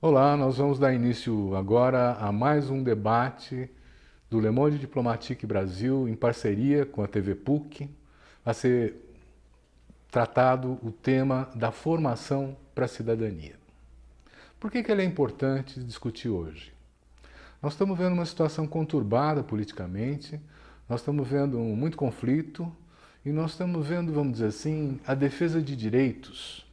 Olá, nós vamos dar início agora a mais um debate do Le Monde Diplomatique Brasil em parceria com a TV PUC. Vai ser tratado o tema da formação para a cidadania. Por que ele é importante discutir hoje? Nós estamos vendo uma situação conturbada politicamente, nós estamos vendo muito conflito e nós estamos vendo, vamos dizer assim, a defesa de direitos,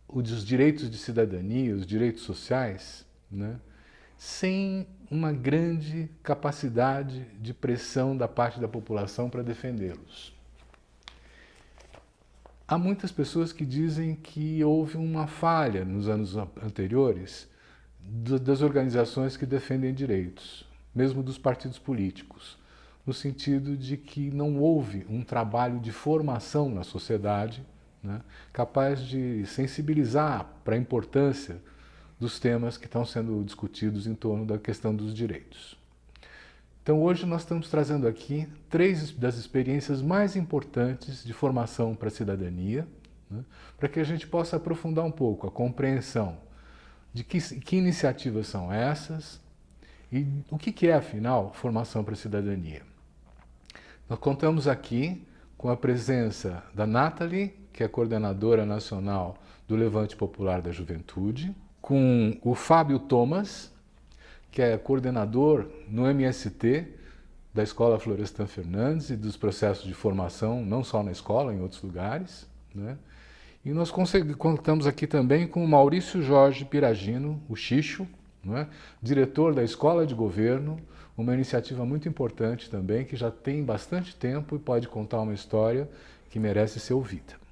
os direitos de cidadania, os direitos sociais, né, sem uma grande capacidade de pressão da parte da população para defendê-los. Há muitas pessoas que dizem que houve uma falha nos anos anteriores das organizações que defendem direitos, mesmo dos partidos políticos, no sentido de que não houve um trabalho de formação na sociedade, né, capaz de sensibilizar para a importância dos temas que estão sendo discutidos em torno da questão dos direitos. Então hoje nós estamos trazendo aqui 3 das experiências mais importantes de formação para a cidadania, né, para que a gente possa aprofundar um pouco a compreensão de que iniciativas são essas e o que é, afinal, formação para a cidadania. Nós contamos aqui com a presença da Nathalie, que é coordenadora nacional do Levante Popular da Juventude, com o Fábio Thomas, que é coordenador no MST da Escola Florestan Fernandes e dos processos de formação, não só na escola, em outros lugares, né? E nós contamos aqui também com o Maurício Jorge Piragino, o Xixo, né? Diretor da Escola de Governo, uma iniciativa muito importante também, que já tem bastante tempo e pode contar uma história que merece ser ouvida.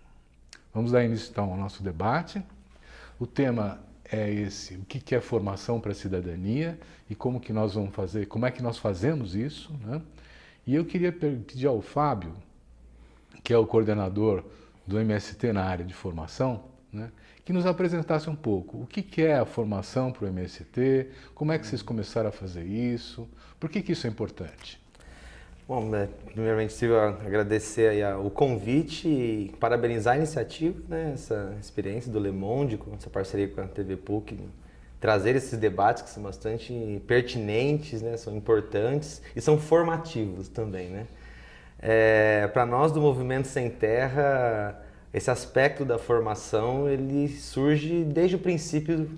Vamos dar início então ao nosso debate. O tema é esse: o que é formação para a cidadania e como que nós vamos fazer, como é que nós fazemos isso, né? E eu queria pedir ao Fábio, que é o coordenador do MST na área de formação, né, que nos apresentasse um pouco o que é a formação para o MST, como é que vocês começaram a fazer isso, por que isso é importante? Bom, primeiramente, Silvio, agradecer aí o convite e parabenizar a iniciativa, né, essa experiência do Le Monde, com essa parceria com a TV PUC, trazer esses debates que são bastante pertinentes, né, são importantes e são formativos também, né? Para nós do Movimento Sem Terra, esse aspecto da formação ele surge desde o princípio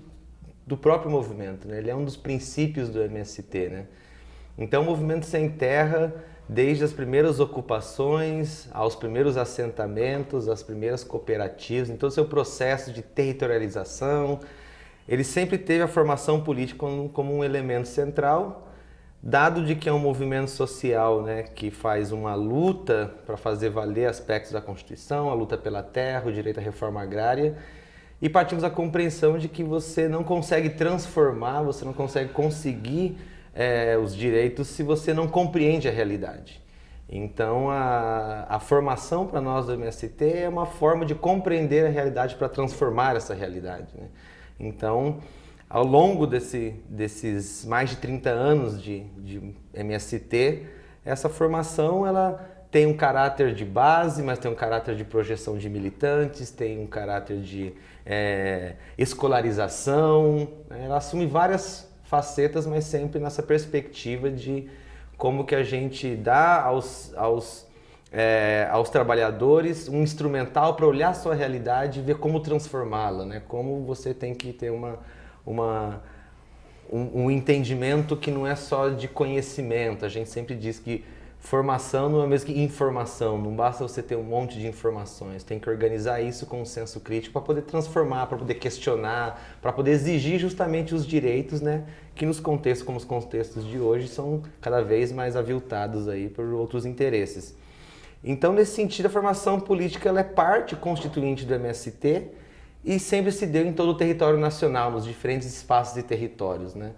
do próprio movimento, né? Ele é um dos princípios do MST, né? Então o Movimento Sem Terra, desde as primeiras ocupações, aos primeiros assentamentos, às primeiras cooperativas, em todo o seu processo de territorialização, ele sempre teve a formação política como um elemento central, dado de que é um movimento social, né, que faz uma luta para fazer valer aspectos da Constituição, a luta pela terra, o direito à reforma agrária, e partimos da compreensão de que você não consegue transformar, você não consegue conseguir os direitos se você não compreende a realidade. Então a formação para nós do MST é uma forma de compreender a realidade para transformar essa realidade, né? Então, ao longo desses mais de 30 anos de MST, essa formação ela tem um caráter de base, mas tem um caráter de projeção de militantes, tem um caráter de escolarização, né? Ela assume várias facetas, mas sempre nessa perspectiva de como que a gente dá aos trabalhadores um instrumental para olhar a sua realidade e ver como transformá-la, né? Como você tem que ter um entendimento que não é só de conhecimento. A gente sempre diz que formação não é mesmo que informação, não basta você ter um monte de informações, tem que organizar isso com um senso crítico para poder transformar, para poder questionar, para poder exigir justamente os direitos, né, que nos contextos como os contextos de hoje são cada vez mais aviltados aí por outros interesses. Então, nesse sentido, a formação política ela é parte constituinte do MST e sempre se deu em todo o território nacional, nos diferentes espaços e territórios, né?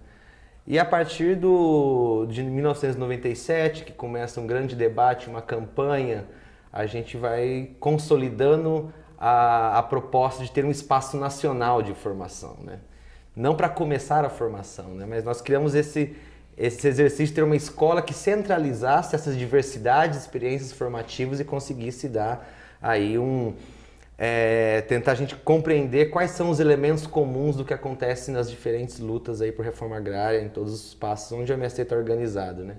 E a partir de 1997, que começa um grande debate, uma campanha, a gente vai consolidando a proposta de ter um espaço nacional de formação, né? Não para começar a formação, né? Mas nós criamos esse exercício de ter uma escola que centralizasse essas diversidades, experiências formativas e conseguisse dar aí tentar a gente compreender quais são os elementos comuns do que acontece nas diferentes lutas aí por reforma agrária, em todos os espaços onde o MST está organizado, né?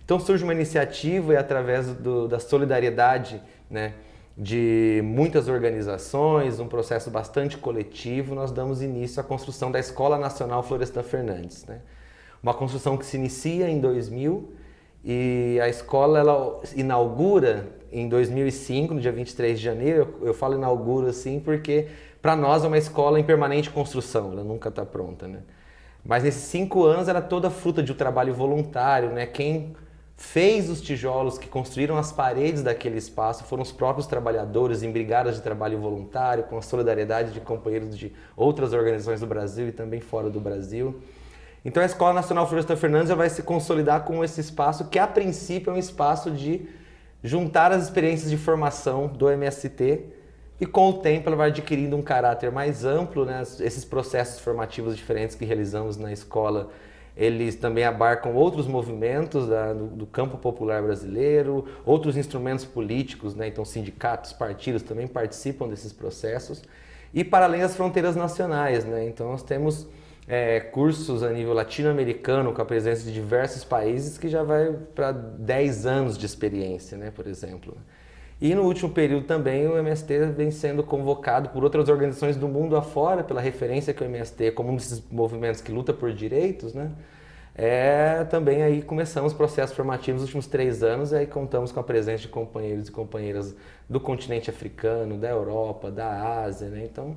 Então surge uma iniciativa e através da solidariedade, né, de muitas organizações, um processo bastante coletivo, nós damos início à construção da Escola Nacional Florestan Fernandes, né? Uma construção que se inicia em 2000 e a escola ela inaugura em 2005, no dia 23 de janeiro. Eu falo inaugura assim porque para nós é uma escola em permanente construção, ela nunca está pronta, né? Mas nesses 5 anos era toda fruta de um trabalho voluntário, né? Quem fez os tijolos que construíram as paredes daquele espaço foram os próprios trabalhadores em brigadas de trabalho voluntário, com a solidariedade de companheiros de outras organizações do Brasil e também fora do Brasil. Então a Escola Nacional Florestan Fernandes vai se consolidar com esse espaço que a princípio é um espaço de juntar as experiências de formação do MST e com o tempo ela vai adquirindo um caráter mais amplo, né? Esses processos formativos diferentes que realizamos na escola, eles também abarcam outros movimentos do campo popular brasileiro, outros instrumentos políticos, né? Então sindicatos, partidos também participam desses processos e para além das fronteiras nacionais, né? Então nós temos cursos a nível latino-americano com a presença de diversos países que já vai para 10 anos de experiência, né? Por exemplo. E no último período também o MST vem sendo convocado por outras organizações do mundo afora, pela referência que o MST, como um desses movimentos que luta por direitos, né? Também aí começamos processos formativos nos últimos 3 anos e aí contamos com a presença de companheiros e companheiras do continente africano, da Europa, da Ásia, né? Então,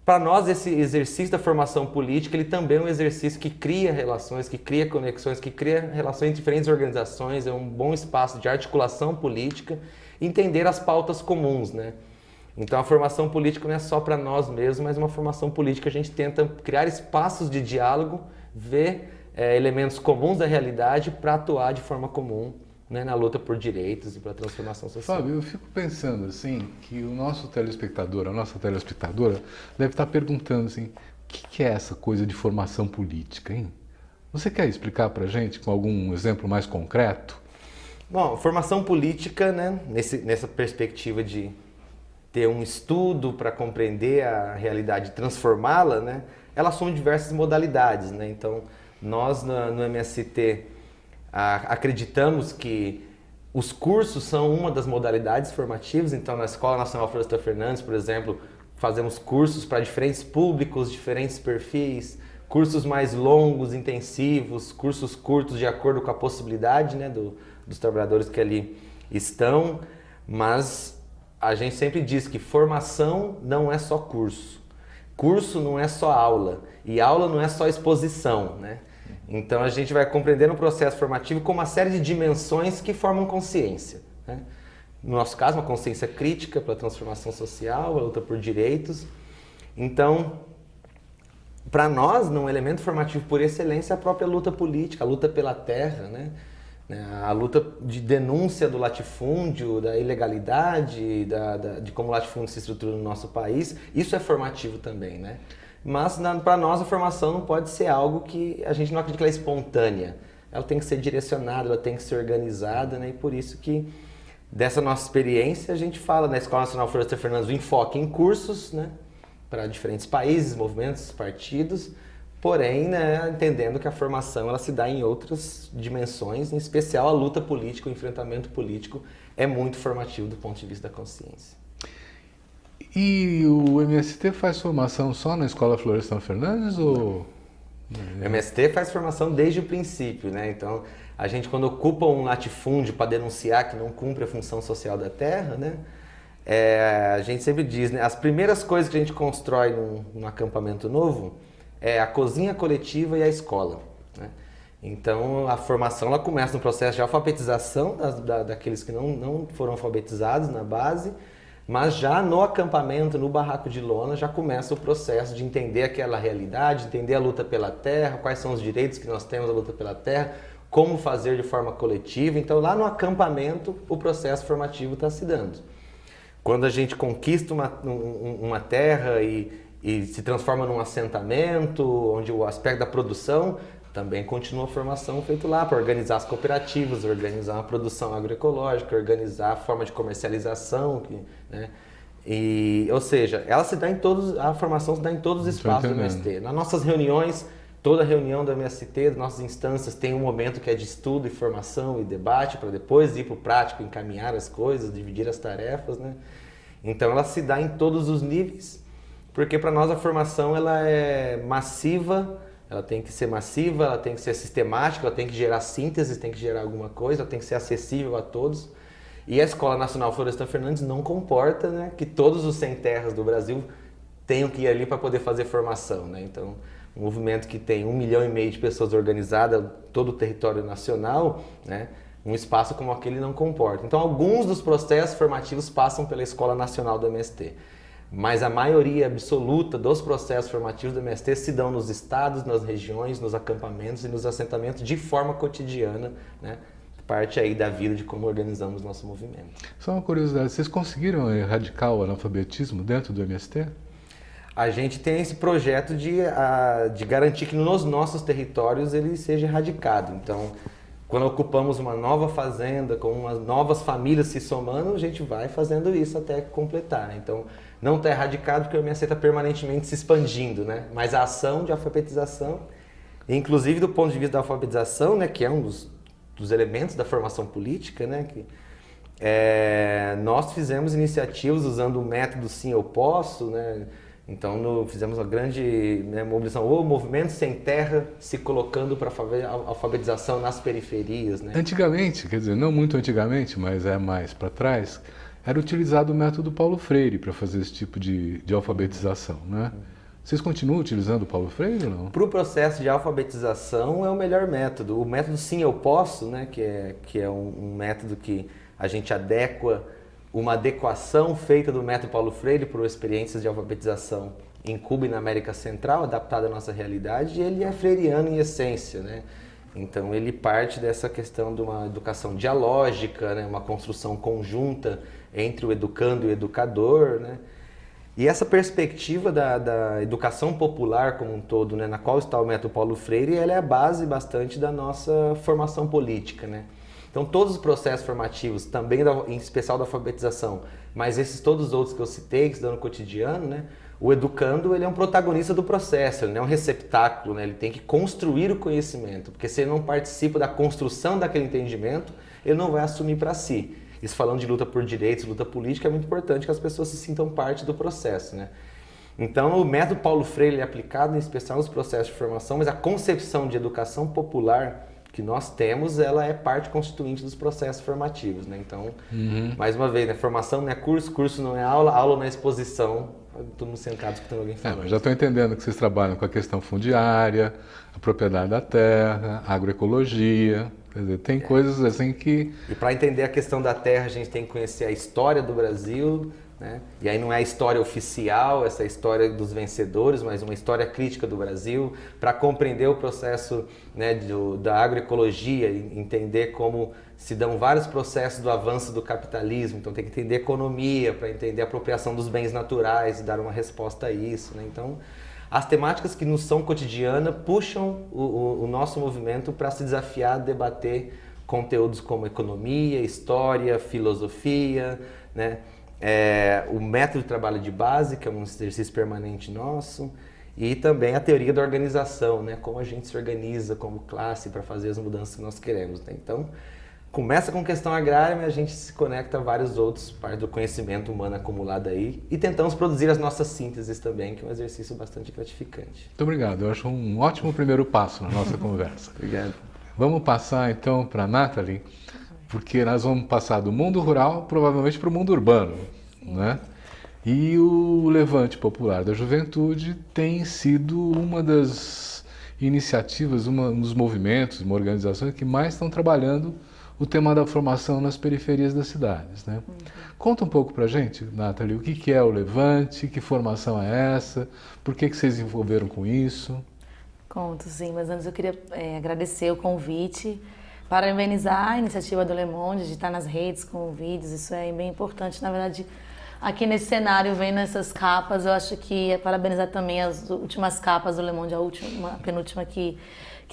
para nós esse exercício da formação política, ele também é um exercício que cria relações, que cria conexões, que cria relações entre diferentes organizações, é um bom espaço de articulação política, entender as pautas comuns, né? Então a formação política não é só para nós mesmos, mas uma formação política a gente tenta criar espaços de diálogo, ver elementos comuns da realidade para atuar de forma comum, né, na luta por direitos e pela transformação social. Fábio, eu fico pensando assim, que o nosso telespectador, a nossa telespectadora, deve estar perguntando assim, o que é essa coisa de formação política, hein? Você quer explicar para a gente com algum exemplo mais concreto? Bom, formação política, né, nessa perspectiva de ter um estudo para compreender a realidade e transformá-la, né, ela assume diversas modalidades, né? Então, nós no MST acreditamos que os cursos são uma das modalidades formativas. Então, na Escola Nacional Florestan Fernandes, por exemplo, fazemos cursos para diferentes públicos, diferentes perfis, cursos mais longos, intensivos, cursos curtos de acordo com a possibilidade, né, dos trabalhadores que ali estão, mas a gente sempre diz que formação não é só curso, curso não é só aula, e aula não é só exposição, né? Então a gente vai compreender no processo formativo com uma série de dimensões que formam consciência, né? No nosso caso, uma consciência crítica pela transformação social, a luta por direitos. Então, para nós, um elemento formativo por excelência é a própria luta política, a luta pela terra, né? A luta de denúncia do latifúndio, da ilegalidade, de como o latifúndio se estrutura no nosso país. Isso é formativo também, né? Mas para nós a formação não pode ser algo que a gente não acredita que ela é espontânea. Ela tem que ser direcionada, ela tem que ser organizada, né? E por isso que dessa nossa experiência a gente fala na Escola Nacional Florestan Fernandes o enfoque em cursos, né? Para diferentes países, movimentos, partidos, porém, né, entendendo que a formação ela se dá em outras dimensões, em especial a luta política, o enfrentamento político é muito formativo do ponto de vista da consciência. E o MST faz formação só na Escola Florestan Fernandes ou... O MST faz formação desde o princípio, né? Então, a gente quando ocupa um latifúndio para denunciar que não cumpre a função social da terra, né? A gente sempre diz, né? As primeiras coisas que a gente constrói num acampamento novo é a cozinha coletiva e a escola, né? Então, a formação ela começa no processo de alfabetização daqueles que não foram alfabetizados na base, mas já no acampamento, no barraco de lona, já começa o processo de entender aquela realidade, entender a luta pela terra, quais são os direitos que nós temos na luta pela terra, como fazer de forma coletiva. Então, lá no acampamento, o processo formativo está se dando. Quando a gente conquista uma terra e se transforma num assentamento, onde o aspecto da produção também continua a formação feita lá para organizar as cooperativas, organizar uma produção agroecológica, organizar a forma de comercialização, né? Ou seja, ela se dá em todos, a formação se dá em todos os espaços do MST. Nas nossas reuniões, toda reunião do MST, das nossas instâncias, tem um momento que é de estudo e formação e debate, para depois ir para o prático, encaminhar as coisas, dividir as tarefas, né? Então ela se dá em todos os níveis, porque para nós a formação ela é massiva, ela tem que ser massiva, ela tem que ser sistemática, ela tem que gerar síntese, tem que gerar alguma coisa, ela tem que ser acessível a todos. E a Escola Nacional Florestan Fernandes não comporta, né, que todos os sem terras do Brasil tenham que ir ali para poder fazer formação, né? Então, um movimento que tem 1,5 milhão de pessoas organizadas, todo o território nacional, né, um espaço como aquele não comporta. Então, alguns dos processos formativos passam pela Escola Nacional do MST, mas a maioria absoluta dos processos formativos do MST se dão nos estados, nas regiões, nos acampamentos e nos assentamentos de forma cotidiana, né? Parte aí da vida de como organizamos nosso movimento. Só uma curiosidade, vocês conseguiram erradicar o analfabetismo dentro do MST? A gente tem esse projeto de garantir que nos nossos territórios ele seja erradicado. Então, quando ocupamos uma nova fazenda, com umas novas famílias se somando, a gente vai fazendo isso até completar, né? Então, não está erradicado porque o MST está permanentemente se expandindo, né? Mas a ação de alfabetização, inclusive do ponto de vista da alfabetização, né, que é um dos elementos da formação política, né, que nós fizemos iniciativas usando o método Sim Eu Posso, né? Então fizemos uma grande, né, mobilização, o movimento sem terra se colocando para fazer a alfabetização nas periferias, né? Antigamente, quer dizer, não muito antigamente, mas é mais para trás, era utilizado o método Paulo Freire para fazer esse tipo de alfabetização, né? Vocês continuam utilizando o Paulo Freire ou não? Para o processo de alfabetização é o melhor método. O método Sim Eu Posso, né, que é um método que a gente adequa, uma adequação feita do método Paulo Freire para experiências de alfabetização em Cuba e na América Central, adaptada à nossa realidade, e ele é freiriano em essência, né? Então ele parte dessa questão de uma educação dialógica, né, uma construção conjunta entre o educando e o educador, né? E essa perspectiva da educação popular como um todo, né, na qual está o método Paulo Freire, ela é a base bastante da nossa formação política, né? Então todos os processos formativos, também em especial da alfabetização, mas esses todos os outros que eu citei, que se dão no cotidiano, né, o educando ele é um protagonista do processo, ele não é um receptáculo, né, ele tem que construir o conhecimento, porque se ele não participa da construção daquele entendimento, ele não vai assumir para si. Isso falando de luta por direitos, luta política, é muito importante que as pessoas se sintam parte do processo, né? Então, o método Paulo Freire é aplicado em especial nos processos de formação, mas a concepção de educação popular que nós temos, ela é parte constituinte dos processos formativos, né? Então, mais uma vez, né? Formação não é curso, curso não é aula, aula não é exposição, todo mundo sentado escutando alguém falando. Mas já estou entendendo que vocês trabalham com a questão fundiária, a propriedade da terra, a agroecologia. Quer dizer, tem coisas assim que... E para entender a questão da terra, a gente tem que conhecer a história do Brasil, né? E aí não é a história oficial, essa história dos vencedores, mas uma história crítica do Brasil, para compreender o processo, né, da agroecologia, entender como se dão vários processos do avanço do capitalismo. Então tem que entender economia, para entender a apropriação dos bens naturais e dar uma resposta a isso, né? Então, as temáticas que nos são cotidianas puxam o nosso movimento para se desafiar a debater conteúdos como economia, história, filosofia, né? O método de trabalho de base, que é um exercício permanente nosso, e também a teoria da organização, né? Como a gente se organiza como classe para fazer as mudanças que nós queremos, né? Então, começa com questão agrária, mas a gente se conecta a vários outros partes do conhecimento humano acumulado aí e tentamos produzir as nossas sínteses também, que é um exercício bastante gratificante. Muito obrigado, eu acho um ótimo primeiro passo na nossa conversa. Obrigado. Vamos passar então para a Nathalie, porque nós vamos passar do mundo rural provavelmente para o mundo urbano, né? E o Levante Popular da Juventude tem sido uma das iniciativas, um dos movimentos, uma organização que mais estão trabalhando o tema da formação nas periferias das cidades, né? Conta um pouco pra gente, Nathalie, o que é o Levante, que formação é essa, por que vocês se envolveram com isso? Conto, sim, mas antes eu queria agradecer o convite, parabenizar a iniciativa do Le Monde de estar nas redes com vídeos, isso é bem importante, na verdade, aqui nesse cenário, vendo essas capas, eu acho que é parabenizar também as últimas capas do Le Monde, a penúltima que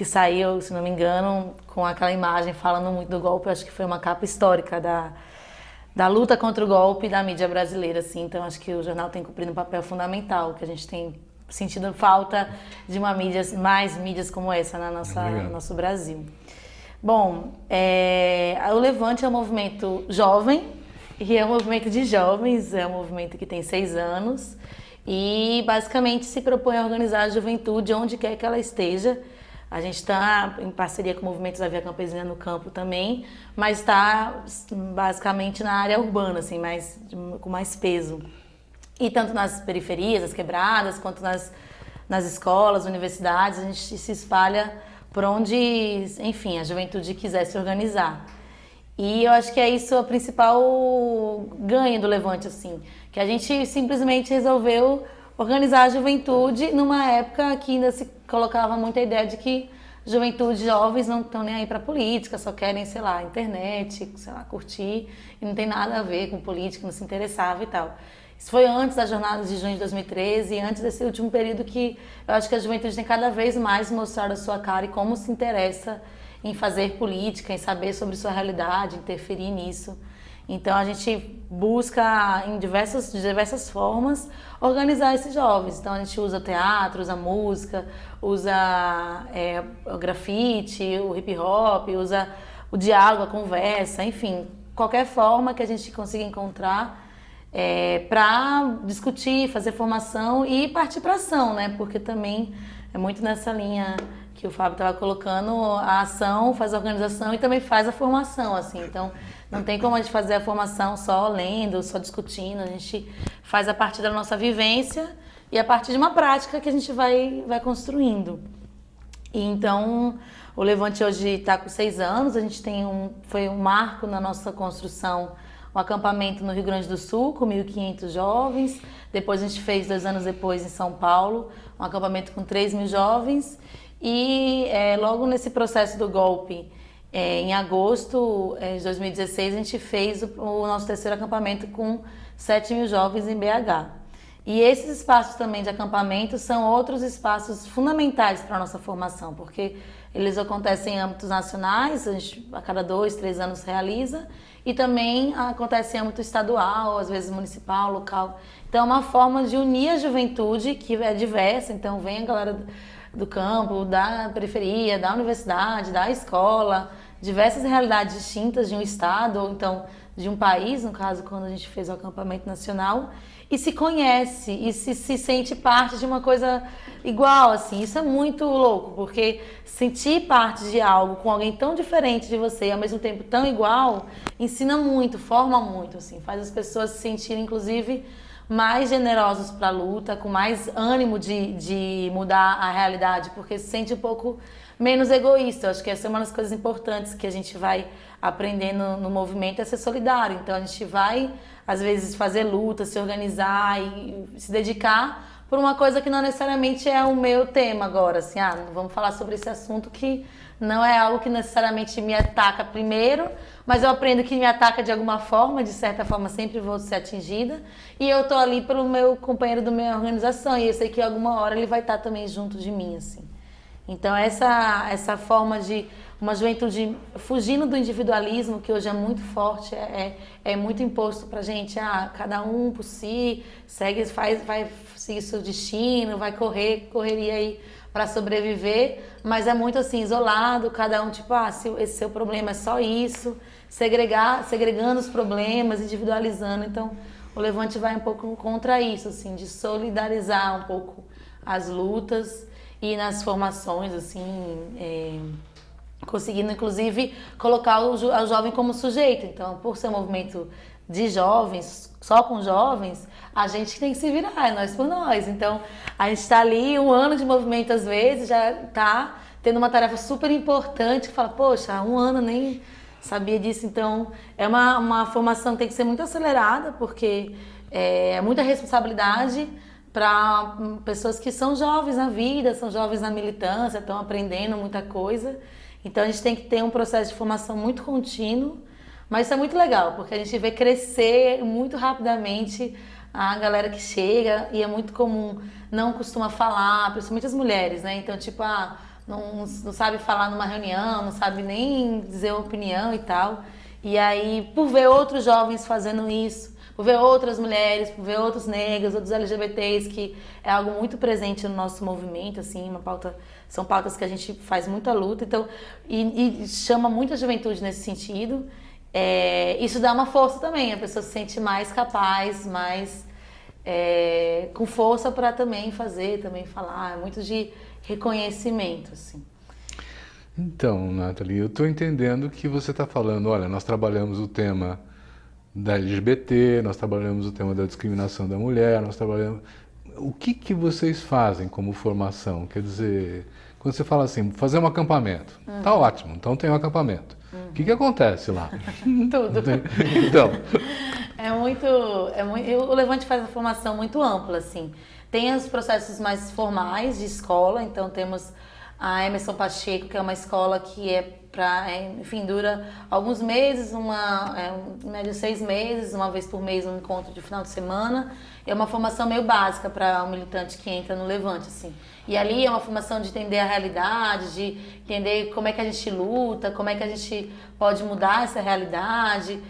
saiu, se não me engano, com aquela imagem falando muito do golpe. Eu acho que foi uma capa histórica da luta contra o golpe da mídia brasileira, assim. Então acho que o jornal tem cumprido um papel fundamental, que a gente tem sentido falta de mais mídias como essa no nosso Brasil. Bom, o Levante é um movimento jovem, e é um movimento de jovens, é um movimento que tem 6 anos, e basicamente se propõe a organizar a juventude onde quer que ela esteja. A gente está em parceria com movimentos da Via Campesina no campo também, mas está basicamente na área urbana, assim, com mais peso. E tanto nas periferias, as quebradas, quanto nas escolas, universidades, a gente se espalha por onde, enfim, a juventude quiser se organizar. E eu acho que é isso o principal ganho do Levante, assim, que a gente simplesmente resolveu organizar a juventude numa época que ainda se colocava muita ideia de que juventude, jovens não estão nem aí para política, só querem, sei lá, internet, sei lá, curtir, e não tem nada a ver com política, não se interessava e tal. Isso foi antes da jornada de junho de 2013, antes desse último período que eu acho que a juventude tem cada vez mais mostrado a sua cara e como se interessa em fazer política, em saber sobre sua realidade, interferir nisso. Então a gente busca de diversas formas organizar esses jovens. Então a gente usa o teatro, usa a música, usa o grafite, o hip hop, usa o diálogo, a conversa, enfim, qualquer forma que a gente consiga encontrar para discutir, fazer formação e partir para ação, né? Porque também é muito nessa linha que o Fábio estava colocando, a ação faz a organização e também faz a formação, assim. Então, não tem como a gente fazer a formação só lendo, só discutindo. A gente faz a partir da nossa vivência e a partir de uma prática que a gente vai construindo. E então, o Levante hoje está com 6 anos. A gente foi um marco na nossa construção, um acampamento no Rio Grande do Sul com 1.500 jovens. Depois a gente fez, 2 anos depois, em São Paulo, um acampamento com 3.000 jovens. E logo nesse processo do golpe, em agosto de 2016, a gente fez o nosso 3º acampamento com 7.000 jovens em BH. E esses espaços também de acampamento são outros espaços fundamentais para a nossa formação, porque eles acontecem em âmbitos nacionais, a gente a cada 2, 3 anos realiza, e também acontece em âmbito estadual, às vezes municipal, local. Então é uma forma de unir a juventude, que é diversa, então vem a galera do campo, da periferia, da universidade, da escola, diversas realidades distintas de um estado ou então de um país, no caso quando a gente fez o acampamento nacional, e se conhece e se sente parte de uma coisa igual, assim. Isso é muito louco, porque sentir parte de algo com alguém tão diferente de você e ao mesmo tempo tão igual, ensina muito, forma muito, assim, faz as pessoas se sentirem, inclusive, mais generosos para a luta, com mais ânimo de mudar a realidade, porque se sente um pouco menos egoísta. Eu acho que essa é uma das coisas importantes que a gente vai aprendendo no movimento, é ser solidário. Então a gente vai, às vezes, fazer luta, se organizar e se dedicar por uma coisa que não necessariamente é o meu tema agora, assim, vamos falar sobre esse assunto que não é algo que necessariamente me ataca primeiro, mas eu aprendo que me ataca de alguma forma, de certa forma sempre vou ser atingida, e eu tô ali pelo meu companheiro da minha organização, e eu sei que alguma hora ele vai estar também junto de mim, assim. Então essa forma de uma juventude fugindo do individualismo, que hoje é muito forte, é muito imposto pra gente, cada um por si, vai seguir seu destino, vai correria aí para sobreviver, mas é muito assim, isolado, cada um tipo, se esse seu problema é só isso, segregando os problemas, individualizando. Então o Levante vai um pouco contra isso, assim, de solidarizar um pouco as lutas e nas formações, assim, conseguindo inclusive colocar o jovem como sujeito. Então, por ser um movimento de jovens, só com jovens, a gente tem que se virar, é nós por nós. Então, a gente está ali 1 ano de movimento, às vezes, já está tendo uma tarefa super importante, que fala, poxa, 1 ano nem sabia disso. Então, é uma formação que tem que ser muito acelerada, porque é muita responsabilidade para pessoas que são jovens na vida, são jovens na militância, estão aprendendo muita coisa. Então a gente tem que ter um processo de formação muito contínuo, mas isso é muito legal, porque a gente vê crescer muito rapidamente a galera que chega, e é muito comum, não costuma falar, principalmente as mulheres, né? Então, tipo, não sabe falar numa reunião, não sabe nem dizer uma opinião e tal. E aí, por ver outros jovens fazendo isso, por ver outras mulheres, por ver outros negros, outros LGBTs, que é algo muito presente no nosso movimento, assim, são pautas que a gente faz muita luta, então, e chama muita juventude nesse sentido. Isso dá uma força também, a pessoa se sente mais capaz, mais com força para também fazer, também falar, é muito de reconhecimento, assim. Então, Nathalie, eu estou entendendo que você está falando, olha, nós trabalhamos o tema da LGBT, nós trabalhamos o tema da discriminação da mulher, nós trabalhamos... O que vocês fazem como formação? Quer dizer, quando você fala assim, fazer um acampamento, tá ótimo, então tem um acampamento. O que acontece lá? Tudo. Então... O Levante faz uma formação muito ampla, assim. Tem os processos mais formais de escola, então temos a Emerson Pacheco, que é uma escola que enfim, dura alguns meses, em média 6 meses, uma vez por mês um encontro de final de semana. É uma formação meio básica para um militante que entra no Levante, assim. E ali é uma formação de entender a realidade, de entender como é que a gente luta, como é que a gente pode mudar essa realidade,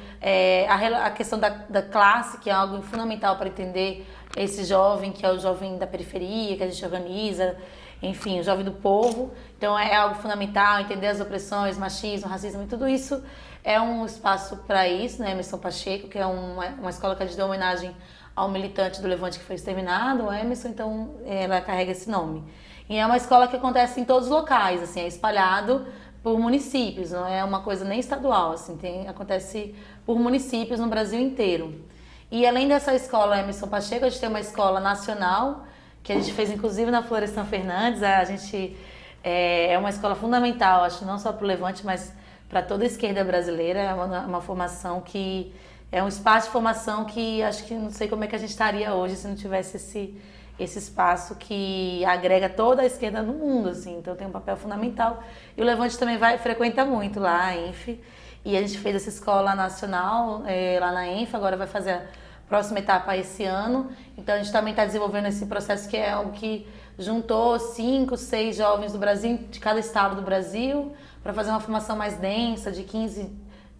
a questão da classe, que é algo fundamental para entender esse jovem, que é o jovem da periferia, que a gente organiza, enfim, o jovem do povo. Então é algo fundamental, entender as opressões, machismo, racismo, e tudo isso é um espaço para isso, né? Emerson Pacheco, que é uma escola que a gente deu homenagem ao militante do Levante que foi exterminado, o Emerson, então ela carrega esse nome. E é uma escola que acontece em todos os locais, assim, é espalhado por municípios, não é uma coisa nem estadual, assim, acontece por municípios no Brasil inteiro. E além dessa escola Emerson Pacheco, a gente tem uma escola nacional, que a gente fez inclusive na Florestan Fernandes. A gente é uma escola fundamental, acho, não só para o Levante, mas para toda a esquerda brasileira. É uma formação que é um espaço de formação que acho que não sei como é que a gente estaria hoje se não tivesse esse espaço que agrega toda a esquerda no mundo, assim. Então tem um papel fundamental. E o Levante também frequenta muito lá, a ENF. E a gente fez essa escola nacional lá na ENF, agora vai fazer a próxima etapa esse ano. Então a gente também está desenvolvendo esse processo, que é algo que juntou 5, 6 jovens do Brasil, de cada estado do Brasil, para fazer uma formação mais densa, de 15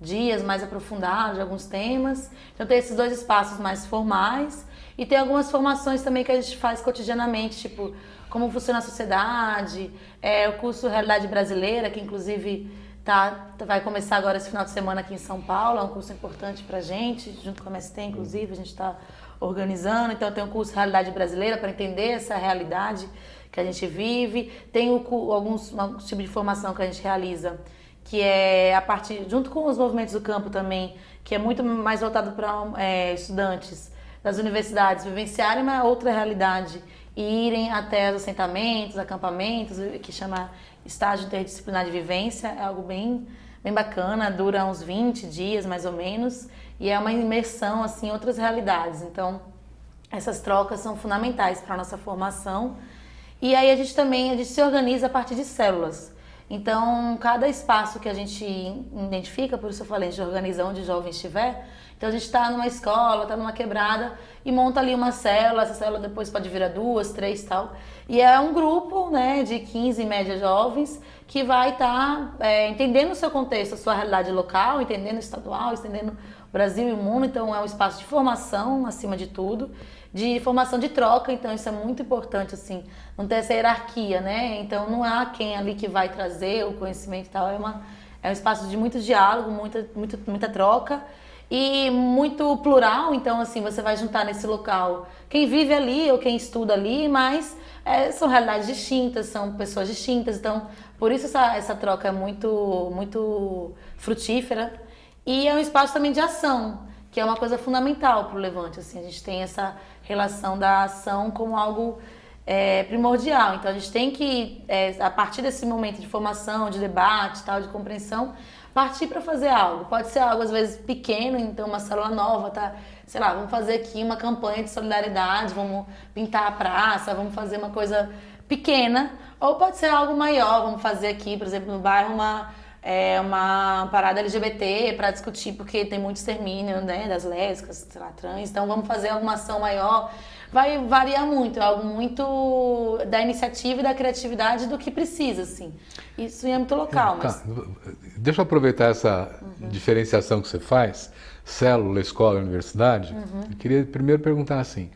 dias, mais aprofundada, de alguns temas. Então tem esses 2 espaços mais formais, e tem algumas formações também que a gente faz cotidianamente, tipo como funciona a sociedade, o curso Realidade Brasileira, que inclusive vai começar agora esse final de semana aqui em São Paulo. É um curso importante pra gente, junto com a MST, inclusive, a gente está organizando. Então tem o curso Realidade Brasileira para entender essa realidade que a gente vive. Tem alguns tipos de formação que a gente realiza, que é junto com os movimentos do campo também, que é muito mais voltado para estudantes das universidades vivenciarem uma outra realidade e irem até os assentamentos, acampamentos, que chama estágio interdisciplinar de vivência. É algo bem bacana, dura uns 20 dias mais ou menos, e é uma imersão assim, em outras realidades. Então essas trocas são fundamentais para a nossa formação. E aí a gente se organiza a partir de células. Então cada espaço que a gente identifica, por isso eu falei, a gente organiza onde o jovem estiver. Então a gente está numa escola, está numa quebrada e monta ali uma célula. Essa célula depois pode virar 2, 3 e tal. E é um grupo, né, de 15 em média jovens que vai estar entendendo o seu contexto, a sua realidade local, entendendo o estadual, entendendo o Brasil e o mundo. Então é um espaço de formação acima de tudo, de formação de troca. Então isso é muito importante, assim, não ter essa hierarquia, né? Então não há quem ali que vai trazer o conhecimento e tal. É um espaço de muito diálogo, muita troca. E muito plural, então assim, você vai juntar nesse local quem vive ali ou quem estuda ali, mas são realidades distintas, são pessoas distintas, então por isso essa troca é muito frutífera. E é um espaço também de ação, que é uma coisa fundamental para o Levante, assim, a gente tem essa relação da ação como algo primordial. Então a gente tem que, a partir desse momento de formação, de debate, tal, de compreensão, partir para fazer algo. Pode ser algo às vezes pequeno, então uma célula nova, tá? Sei lá, vamos fazer aqui uma campanha de solidariedade, vamos pintar a praça, vamos fazer uma coisa pequena. Ou pode ser algo maior, vamos fazer aqui, por exemplo, no bairro uma parada LGBT para discutir, porque tem muito extermínio, né, das lésbicas, sei lá, trans, então vamos fazer alguma ação maior. Vai variar muito, é algo muito da iniciativa e da criatividade do que precisa, assim. Isso é muito local, mas... Deixa eu aproveitar essa diferenciação que você faz, célula, escola, universidade. Eu queria primeiro perguntar assim,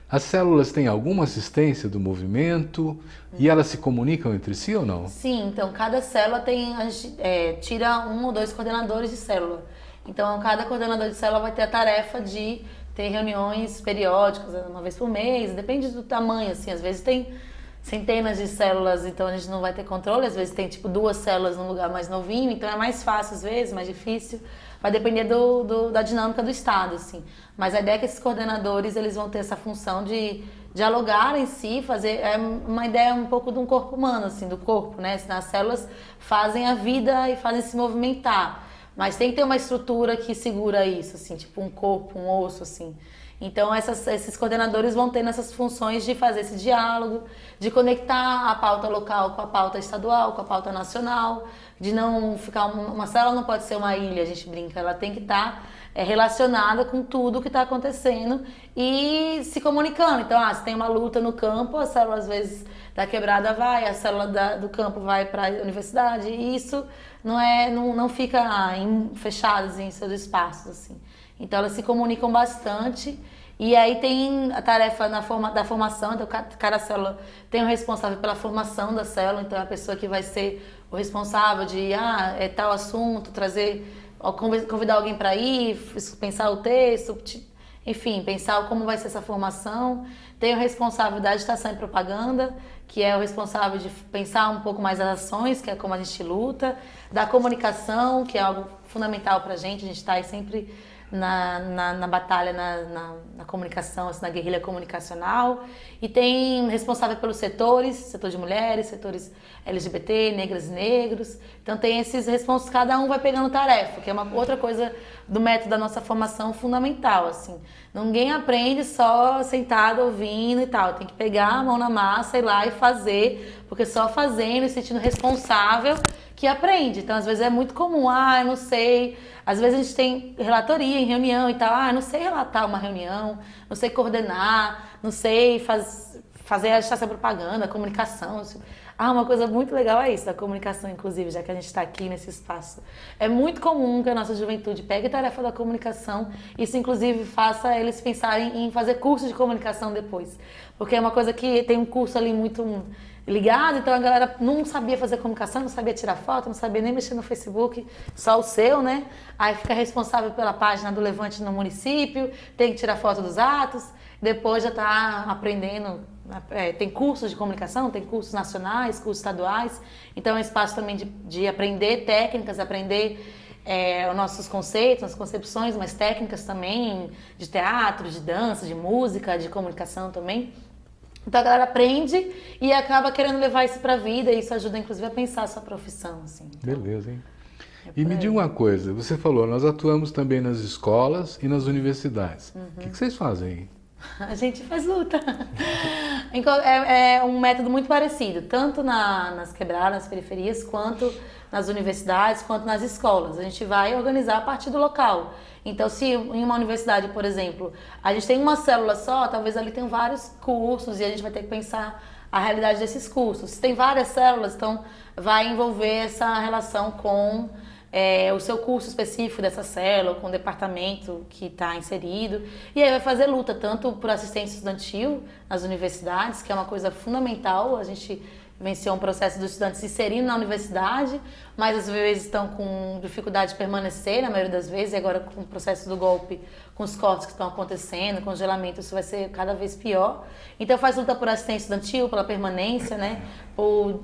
as células têm alguma assistência do movimento e elas se comunicam entre si ou não? Sim, então cada célula tem, a gente tira 1 ou 2 coordenadores de célula. Então cada coordenador de célula vai ter a tarefa de ter reuniões periódicas, uma vez por mês, depende do tamanho, assim, às vezes tem centenas de células, então a gente não vai ter controle, às vezes tem tipo 2 células num lugar mais novinho, então é mais fácil às vezes, mais difícil, vai depender da dinâmica do estado, assim. Mas a ideia é que esses coordenadores, eles vão ter essa função de dialogar em si, fazer, é uma ideia um pouco de um corpo humano, assim, do corpo, né, as células fazem a vida e fazem se movimentar. Mas tem que ter uma estrutura que segura isso, assim, tipo um corpo, um osso, assim. Então, esses coordenadores vão ter nessas funções de fazer esse diálogo, de conectar a pauta local com a pauta estadual, com a pauta nacional, de não ficar... Uma célula não pode ser uma ilha, a gente brinca, ela tem que estar relacionada com tudo que está acontecendo e se comunicando. Então, se tem uma luta no campo, a célula, às vezes, da quebrada vai, a célula do campo vai para a universidade, e isso não fica fechadas em seus espaços, assim. Então elas se comunicam bastante e aí tem a tarefa da formação, então cada célula tem o responsável pela formação da célula, então é a pessoa que vai ser o responsável de tal assunto, convidar alguém para ir, pensar o texto, enfim, pensar como vai ser essa formação. Tem o responsável da agitação e propaganda, que é o responsável de pensar um pouco mais as ações, que é como a gente luta, da comunicação, que é algo fundamental para a gente está aí sempre na batalha, na comunicação, assim, na guerrilha comunicacional. E tem responsável pelos setores, setor de mulheres, setores LGBT, negras e negros. Então tem esses responsáveis, cada um vai pegando tarefa, que é uma outra coisa do método da nossa formação fundamental, assim. Ninguém aprende só sentado, ouvindo e tal. Tem que pegar a mão na massa, ir lá e fazer, porque só fazendo e sentindo responsável que aprende. Então, às vezes é muito comum, eu não sei. Às vezes a gente tem relatoria em reunião e tal, eu não sei relatar uma reunião, não sei coordenar, não sei fazer a agitação propaganda, comunicação. Uma coisa muito legal é isso, da comunicação, inclusive, já que a gente está aqui nesse espaço. É muito comum que a nossa juventude pegue a tarefa da comunicação, isso inclusive faça eles pensarem em fazer curso de comunicação depois. Porque é uma coisa que tem um curso ali muito ligado, então a galera não sabia fazer comunicação, não sabia tirar foto, não sabia nem mexer no Facebook, só o seu, né? Aí fica responsável pela página do Levante no município, tem que tirar foto dos atos, depois já está aprendendo, tem cursos de comunicação, tem cursos nacionais, cursos estaduais, então é um espaço também de aprender técnicas, aprender os nossos conceitos, as concepções, mas técnicas também de teatro, de dança, de música, de comunicação também. Então a galera aprende e acaba querendo levar isso para a vida e isso ajuda inclusive a pensar a sua profissão, assim. Então, beleza, hein? E me diga uma coisa, você falou, nós atuamos também nas escolas e nas universidades. O que vocês fazem? A gente faz luta. É um método muito parecido, tanto nas quebradas, nas periferias, quanto nas universidades, quanto nas escolas. A gente vai organizar a partir do local. Então, se em uma universidade, por exemplo, a gente tem uma célula só, talvez ali tem vários cursos e a gente vai ter que pensar a realidade desses cursos. Se tem várias células, então vai envolver essa relação com o seu curso específico dessa célula, com o departamento que está inserido. E aí vai fazer luta, tanto por assistência estudantil nas universidades, que é uma coisa fundamental. A gente venceu um processo dos estudantes se inserindo na universidade, mas às vezes estão com dificuldade de permanecer, na maioria das vezes, e agora com o processo do golpe, com os cortes que estão acontecendo, congelamento, isso vai ser cada vez pior. Então faz luta por assistência estudantil, pela permanência, né? Por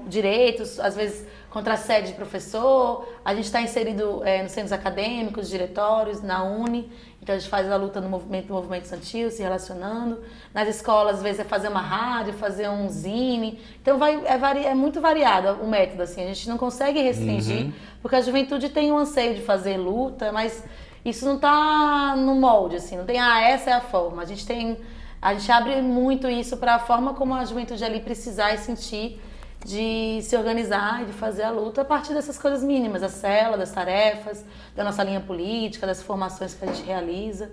direitos, às vezes contra a sede de professor, a gente está inserido nos centros acadêmicos, diretórios, na Uni, então a gente faz a luta no movimento estudantil, se relacionando. Nas escolas, às vezes, é fazer uma rádio, fazer um zine. Então é muito variado o método, assim. A gente não consegue restringir, porque a juventude tem um anseio de fazer luta, mas isso não está no molde, assim. Não tem, essa é a forma. A gente abre muito isso para a forma como a juventude ali precisar e sentir de se organizar e de fazer a luta a partir dessas coisas mínimas, da célula, das tarefas, da nossa linha política, das formações que a gente realiza.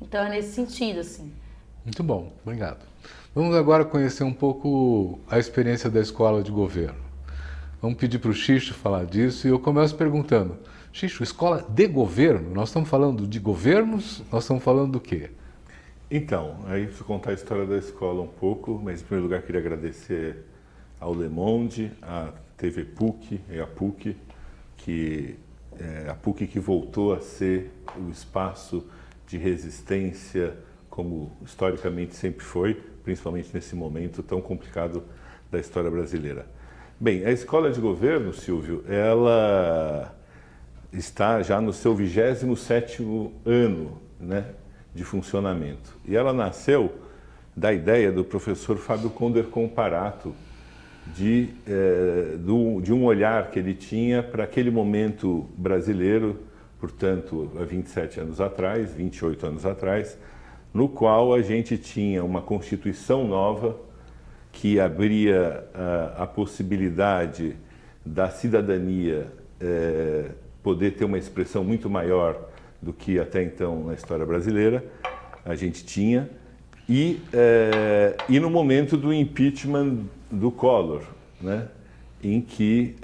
Então é nesse sentido, assim. Muito bom, obrigado. Vamos agora conhecer um pouco a experiência da escola de governo. Vamos pedir para o Xixo falar disso e eu começo perguntando, Xixo, escola de governo? Nós estamos falando de governos? Nós estamos falando do quê? Então, aí preciso contar a história da escola um pouco, mas em primeiro lugar queria agradecer ao Le Monde, à TV PUC e à PUC, a PUC que voltou a ser o espaço de resistência, como historicamente sempre foi, principalmente nesse momento tão complicado da história brasileira. Bem, a escola de governo, Silvio, ela está já no seu 27º ano, né, de funcionamento. E ela nasceu da ideia do professor Fábio Conder Comparato, de um olhar que ele tinha para aquele momento brasileiro, portanto, há 27 anos atrás, 28 anos atrás, no qual a gente tinha uma Constituição nova que abria a possibilidade da cidadania poder ter uma expressão muito maior do que até então na história brasileira a gente tinha, e no momento do impeachment do Collor, né, em que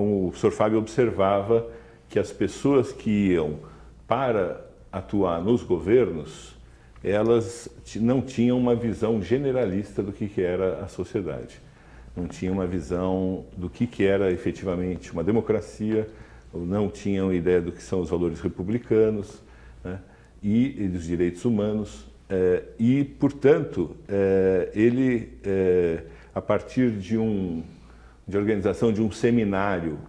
o Sr. Fábio observava que as pessoas que iam para atuar nos governos, elas não tinham uma visão generalista do que era a sociedade. Não tinham uma visão do que era efetivamente uma democracia, não tinham ideia do que são os valores republicanos, né, e dos direitos humanos. E, portanto, ele, a partir de organização de um seminário,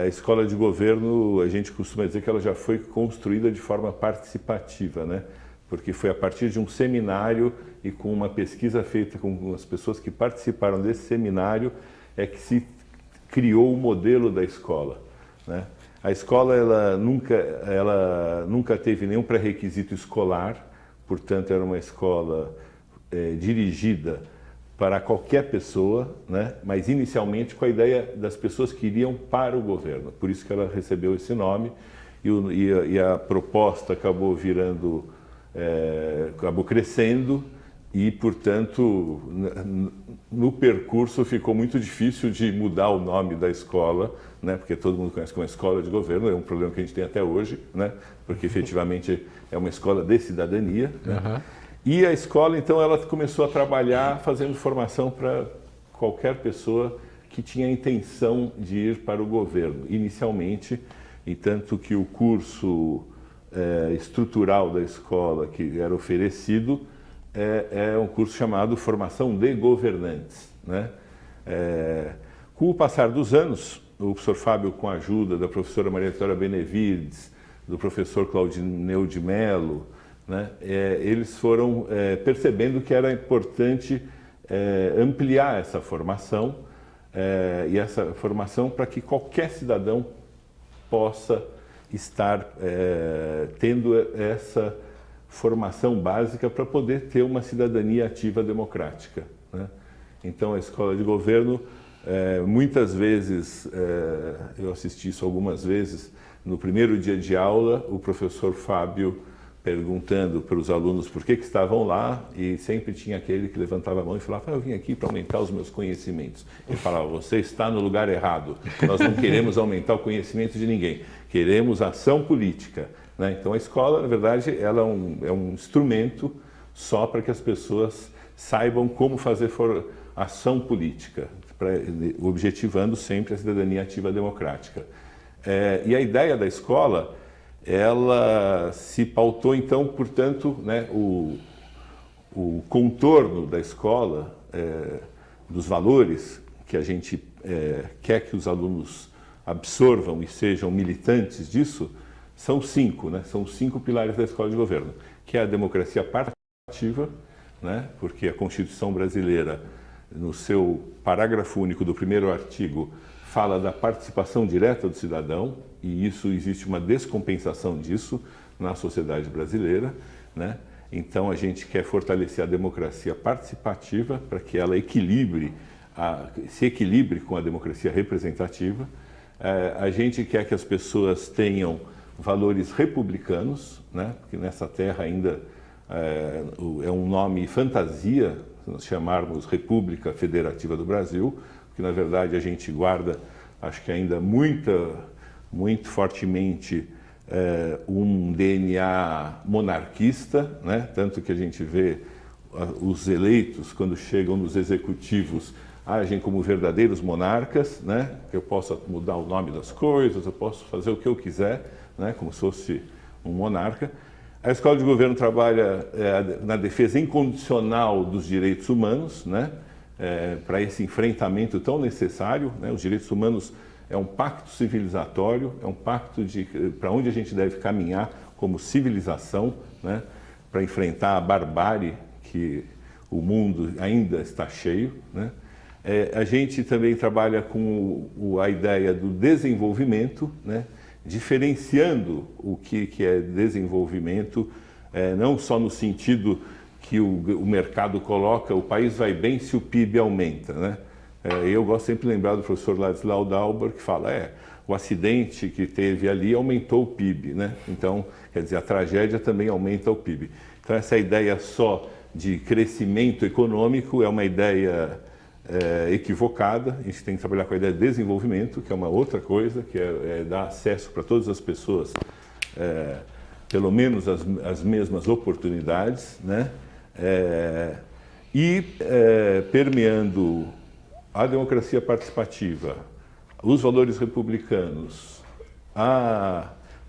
a escola de governo, a gente costuma dizer que ela já foi construída de forma participativa, né? Porque foi a partir de um seminário e com uma pesquisa feita com as pessoas que participaram desse seminário que se criou o modelo da escola, né? A escola ela nunca teve nenhum pré-requisito escolar, portanto era uma escola dirigida para qualquer pessoa, né? Mas inicialmente com a ideia das pessoas que iriam para o governo. Por isso que ela recebeu esse nome e a proposta acabou acabou crescendo e, portanto, no percurso ficou muito difícil de mudar o nome da escola, né? Porque todo mundo conhece como escola de governo, é um problema que a gente tem até hoje, né? Porque efetivamente é uma escola de cidadania, né? Uhum. E a escola, então, ela começou a trabalhar fazendo formação para qualquer pessoa que tinha a intenção de ir para o governo, inicialmente, e tanto que o curso estrutural da escola que era oferecido é um curso chamado Formação de Governantes, né? Com o passar dos anos, o professor Fábio, com a ajuda da professora Maria Vitória Benevides, do professor Claudineu de Mello, né, eles foram percebendo que era importante ampliar essa formação para que qualquer cidadão possa estar tendo essa formação básica para poder ter uma cidadania ativa democrática, né? Então a escola de governo, muitas vezes, eu assisti isso algumas vezes, no primeiro dia de aula, o professor Fábio perguntando para os alunos por que estavam lá, e sempre tinha aquele que levantava a mão e falava: eu vim aqui para aumentar os meus conhecimentos. Ele falava: você está no lugar errado, nós não queremos aumentar o conhecimento de ninguém, queremos ação política, né? Então a escola, na verdade, ela é um instrumento só para que as pessoas saibam como fazer ação política, objetivando sempre a cidadania ativa democrática. E a ideia da escola, ela se pautou, então, portanto, né, o contorno da escola, dos valores que a gente quer que os alunos absorvam e sejam militantes disso, são 5, né? São 5 pilares da escola de governo, que é a democracia participativa, né? Porque a Constituição brasileira, no seu parágrafo único do primeiro artigo, fala da participação direta do cidadão, e isso existe uma descompensação disso na sociedade brasileira, né? Então a gente quer fortalecer a democracia participativa para que ela equilibre se equilibre com a democracia representativa. A gente quer que as pessoas tenham valores republicanos, né? Porque nessa terra ainda é um nome fantasia, se nós chamarmos República Federativa do Brasil, porque na verdade a gente guarda, acho que ainda muito fortemente um DNA monarquista, né? Tanto que a gente vê os eleitos, quando chegam nos executivos, agem como verdadeiros monarcas, né? Que eu possa mudar o nome das coisas, eu posso fazer o que eu quiser, né? Como se fosse um monarca. A Escola de Governo trabalha na defesa incondicional dos direitos humanos, né? Para esse enfrentamento tão necessário, né? Os direitos humanos é um pacto civilizatório, é um pacto para onde a gente deve caminhar como civilização, né? Para enfrentar a barbárie que o mundo ainda está cheio, né? A gente também trabalha com a ideia do desenvolvimento, né? Diferenciando o que é desenvolvimento, não só no sentido que o mercado coloca, o país vai bem se o PIB aumenta, né? Eu gosto sempre de lembrar do professor Ladislau Dauber, que fala, o acidente que teve ali aumentou o PIB, né? Então, quer dizer, a tragédia também aumenta o PIB. Então, essa ideia só de crescimento econômico é uma ideia equivocada. A gente tem que trabalhar com a ideia de desenvolvimento, que é uma outra coisa, que é dar acesso para todas as pessoas, pelo menos as mesmas oportunidades, né? Permeando a democracia participativa, os valores republicanos,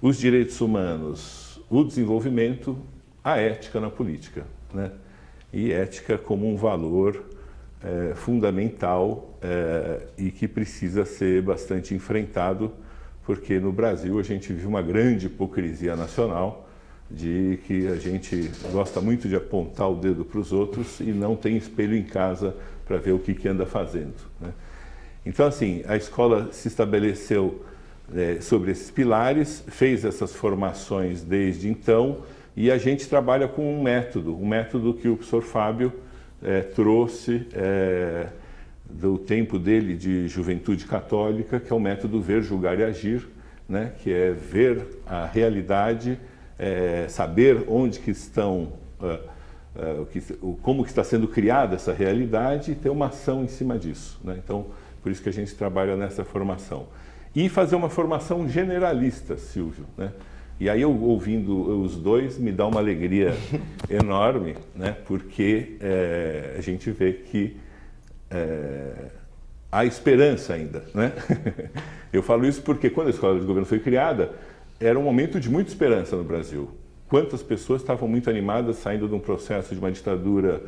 os direitos humanos, o desenvolvimento, a ética na política, né? E ética como um valor fundamental e que precisa ser bastante enfrentado, porque no Brasil a gente vive uma grande hipocrisia nacional de que a gente gosta muito de apontar o dedo para os outros e não tem espelho em casa para ver o que anda fazendo, né? Então, assim, a escola se estabeleceu sobre esses pilares, fez essas formações desde então, e a gente trabalha com um método que o professor Fábio trouxe do tempo dele de juventude católica, que é o método Ver, Julgar e Agir, né? Que é ver a realidade, saber onde que estão, como que está sendo criada essa realidade e ter uma ação em cima disso, né? Então, por isso que a gente trabalha nessa formação. E fazer uma formação generalista, Silvio, né? E aí, eu ouvindo os dois, me dá uma alegria enorme, né? Porque a gente vê que há esperança ainda, né? Eu falo isso porque quando a Escola de Governo foi criada, era um momento de muita esperança no Brasil. Quantas pessoas estavam muito animadas saindo de um processo de uma ditadura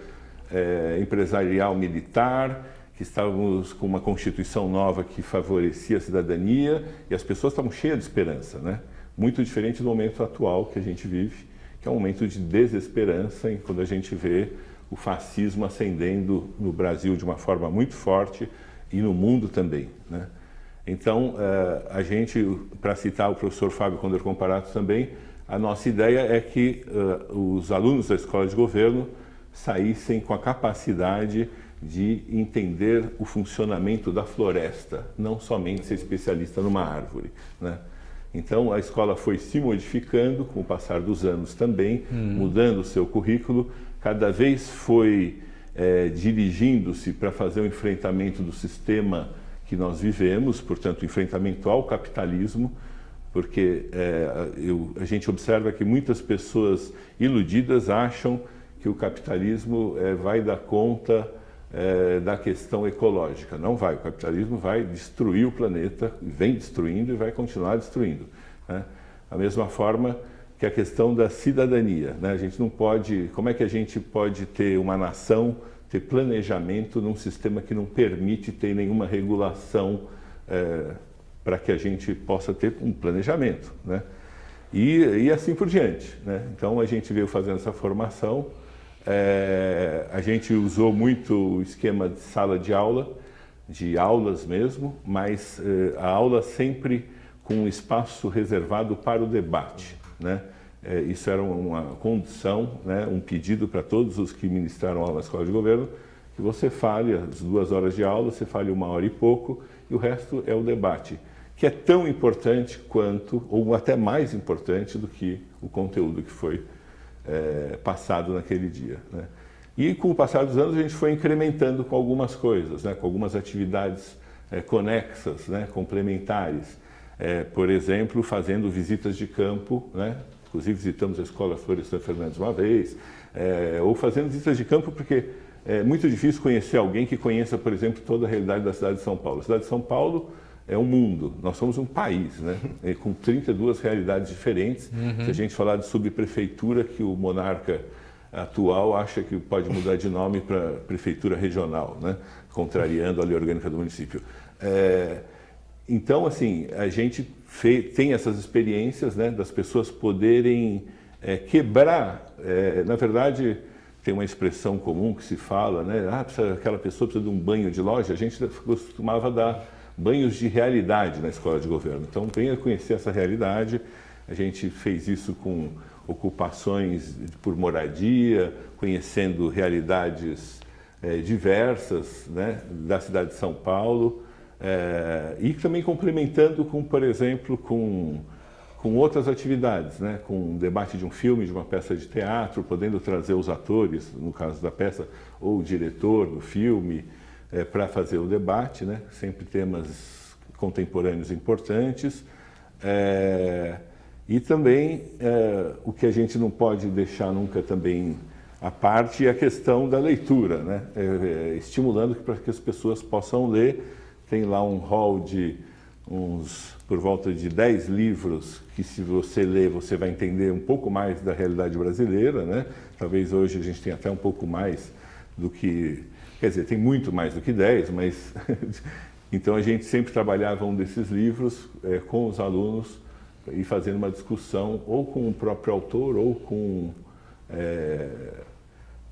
empresarial militar, que estávamos com uma Constituição nova que favorecia a cidadania, e as pessoas estavam cheias de esperança, né? Muito diferente do momento atual que a gente vive, que é um momento de desesperança, quando a gente vê o fascismo ascendendo no Brasil de uma forma muito forte e no mundo também, né? Então, a gente, para citar o professor Fábio Conder Comparato também, a nossa ideia é que os alunos da Escola de Governo saíssem com a capacidade de entender o funcionamento da floresta, não somente ser especialista numa árvore, né? Então, a escola foi se modificando com o passar dos anos também, mudando o seu currículo, cada vez foi dirigindo-se para fazer o enfrentamento do sistema que nós vivemos, portanto, o enfrentamento ao capitalismo, porque a gente observa que muitas pessoas iludidas acham que o capitalismo vai dar conta da questão ecológica. Não vai, o capitalismo vai destruir o planeta, vem destruindo e vai continuar destruindo, né? Da mesma forma que a questão da cidadania, né? A gente não pode, como é que a gente pode ter uma nação, ter planejamento num sistema que não permite ter nenhuma regulação para que a gente possa ter um planejamento, né? E assim por diante, né? Então a gente veio fazendo essa formação. A gente usou muito o esquema de sala de aula, de aulas mesmo, mas a aula sempre com um espaço reservado para o debate, né? Isso era uma condição, né? Um pedido para todos os que ministraram aula na Escola de Governo, que você fale as 2 horas de aula, você fale 1 hora e pouco, e o resto é o debate, que é tão importante quanto, ou até mais importante do que o conteúdo que foi passado naquele dia, né? E com o passar dos anos a gente foi incrementando com algumas coisas, né? Com algumas atividades conexas, né? Complementares. Por exemplo, fazendo visitas de campo, né? Inclusive visitamos a Escola Florestan Fernandes uma vez, ou fazendo visitas de campo porque é muito difícil conhecer alguém que conheça, por exemplo, toda a realidade da cidade de São Paulo. A cidade de São Paulo é um mundo, nós somos um país, né? Com 32 realidades diferentes. Se a gente falar de subprefeitura, que o monarca atual acha que pode mudar de nome para prefeitura regional, né? Contrariando a lei orgânica do município. Então, assim, a gente tem essas experiências, né, das pessoas poderem quebrar. Na verdade, tem uma expressão comum que se fala, né? Aquela pessoa precisa de um banho de loja. A gente costumava dar banhos de realidade na escola de governo. Então, venha conhecer essa realidade. A gente fez isso com ocupações por moradia, conhecendo realidades diversas, né, da cidade de São Paulo, e também complementando com, por exemplo, com outras atividades, né, com o debate de um filme, de uma peça de teatro, podendo trazer os atores, no caso da peça, ou o diretor do filme, para fazer o debate, né, sempre temas contemporâneos importantes. E também o que a gente não pode deixar nunca também à parte é a questão da leitura, né? Estimulando para que as pessoas possam ler. Tem lá um hall de por volta de 10 livros que, se você ler, você vai entender um pouco mais da realidade brasileira, né? Talvez hoje a gente tenha até um pouco mais do que... Quer dizer, tem muito mais do que 10, mas... Então a gente sempre trabalhava um desses livros com os alunos e fazendo uma discussão ou com o próprio autor ou com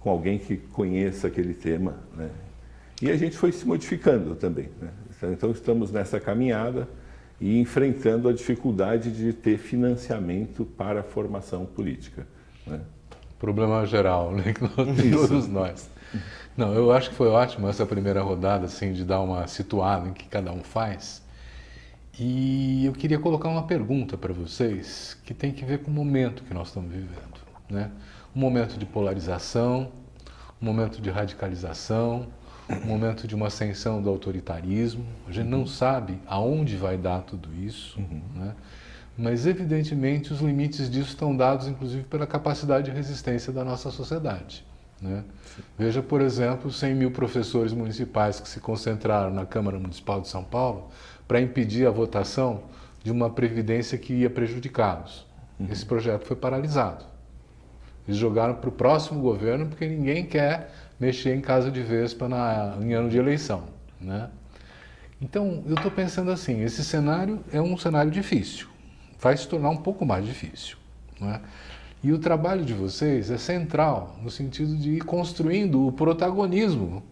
alguém que conheça aquele tema, né? E a gente foi se modificando também, né? Então estamos nessa caminhada e enfrentando a dificuldade de ter financiamento para a formação política, né? Problema geral, né? Todos nós. Não, eu acho que foi ótimo essa primeira rodada, assim, de dar uma situada em que cada um faz. E eu queria colocar uma pergunta para vocês que tem que ver com o momento que nós estamos vivendo, né? Um momento de polarização, um momento de radicalização, um momento de uma ascensão do autoritarismo. A gente não sabe aonde vai dar tudo isso, né? Mas evidentemente os limites disso estão dados inclusive pela capacidade de resistência da nossa sociedade, né? Veja, por exemplo, 100 mil professores municipais que se concentraram na Câmara Municipal de São Paulo para impedir a votação de uma previdência que ia prejudicá-los. Esse projeto foi paralisado. Eles jogaram para o próximo governo porque ninguém quer mexer em casa de vespa em ano de eleição, né? Então, eu estou pensando assim, esse cenário é um cenário difícil, vai se tornar um pouco mais difícil, né? E o trabalho de vocês é central no sentido de ir construindo o protagonismo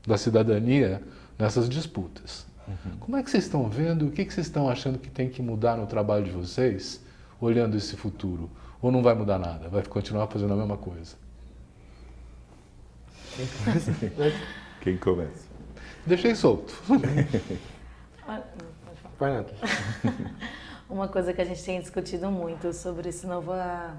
da cidadania nessas disputas. Como é que vocês estão vendo? O que vocês estão achando que tem que mudar no trabalho de vocês, olhando esse futuro? Ou não vai mudar nada? Vai continuar fazendo a mesma coisa? Quem começa? Deixei solto. Fernando. Uma coisa que a gente tem discutido muito sobre essa nova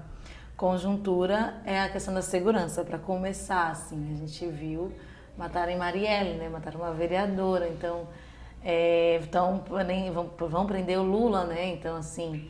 conjuntura é a questão da segurança. Para começar, assim, a gente viu matarem Marielle, né? Mataram uma vereadora, então vão prender o Lula, né? Então, assim,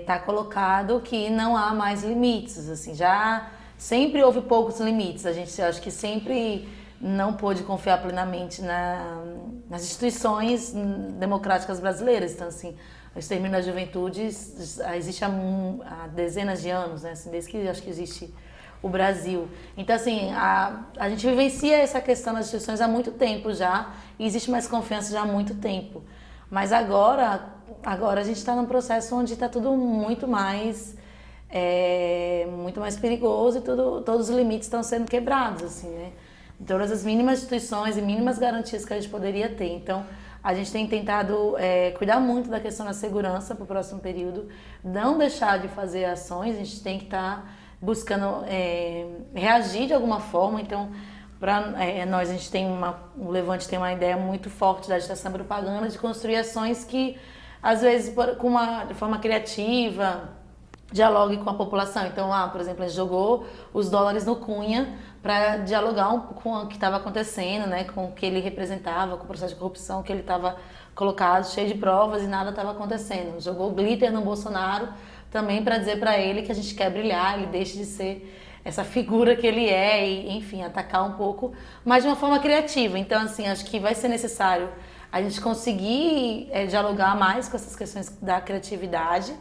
tá colocado que não há mais limites, assim, já sempre houve poucos limites. A gente acho que sempre não pôde confiar plenamente nas instituições democráticas brasileiras. Então, assim, o extermínio da juventude existe há dezenas de anos, né? Assim, desde que acho que existe o Brasil. Então, assim, a gente vivencia essa questão das instituições há muito tempo já, e existe mais confiança já há muito tempo. Mas agora a gente está num processo onde está tudo muito mais perigoso e todos os limites estão sendo quebrados, assim, né? Todas as mínimas instituições e mínimas garantias que a gente poderia ter. Então, a gente tem tentado cuidar muito da questão da segurança para o próximo período, não deixar de fazer ações, a gente tem que estar buscando reagir de alguma forma. Então, nós, a gente tem o Levante tem uma ideia muito forte da agitação e propaganda de construir ações que, às vezes, de forma criativa, dialogue com a população. Então, por exemplo, a gente jogou os dólares no Cunha para dialogar com o que estava acontecendo, né, com o que ele representava, com o processo de corrupção que ele estava colocado, cheio de provas e nada estava acontecendo. Jogou glitter no Bolsonaro também para dizer para ele que a gente quer brilhar, ele deixe de ser essa figura que ele é e, enfim, atacar um pouco, mas de uma forma criativa. Então, assim, acho que vai ser necessário a gente conseguir dialogar mais com essas questões da criatividade.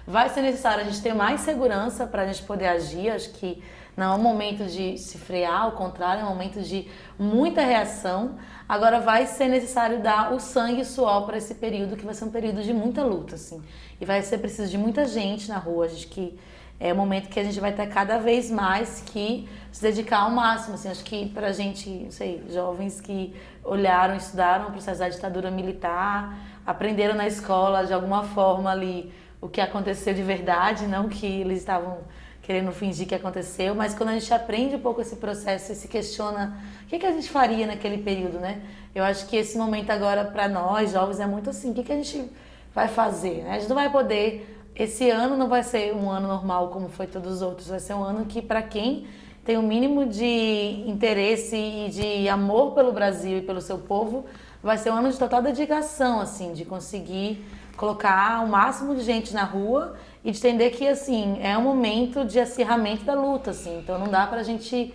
Vai ser necessário a gente ter mais segurança para a gente poder agir. Acho que não é um momento de se frear, ao contrário, é um momento de muita reação. Agora vai ser necessário dar o sangue e o suor para esse período, que vai ser um período de muita luta, assim. E vai ser preciso de muita gente na rua. Acho que é o momento que a gente vai ter cada vez mais que se dedicar ao máximo. Assim, acho que pra gente, não sei, jovens que olharam, estudaram o processo da ditadura militar, aprenderam na escola de alguma forma ali o que aconteceu de verdade, não o que eles estavam querendo fingir que aconteceu, mas quando a gente aprende um pouco esse processo e se questiona o que a gente faria naquele período, né? Eu acho que esse momento agora para nós, jovens, é muito assim, o que a gente vai fazer, né? A gente não vai poder... Esse ano não vai ser um ano normal como foi todos os outros, vai ser um ano que, para quem tem o mínimo de interesse e de amor pelo Brasil e pelo seu povo, vai ser um ano de total dedicação, assim, de conseguir colocar o máximo de gente na rua e de entender que, assim, é um momento de acirramento da luta, assim, então não dá pra gente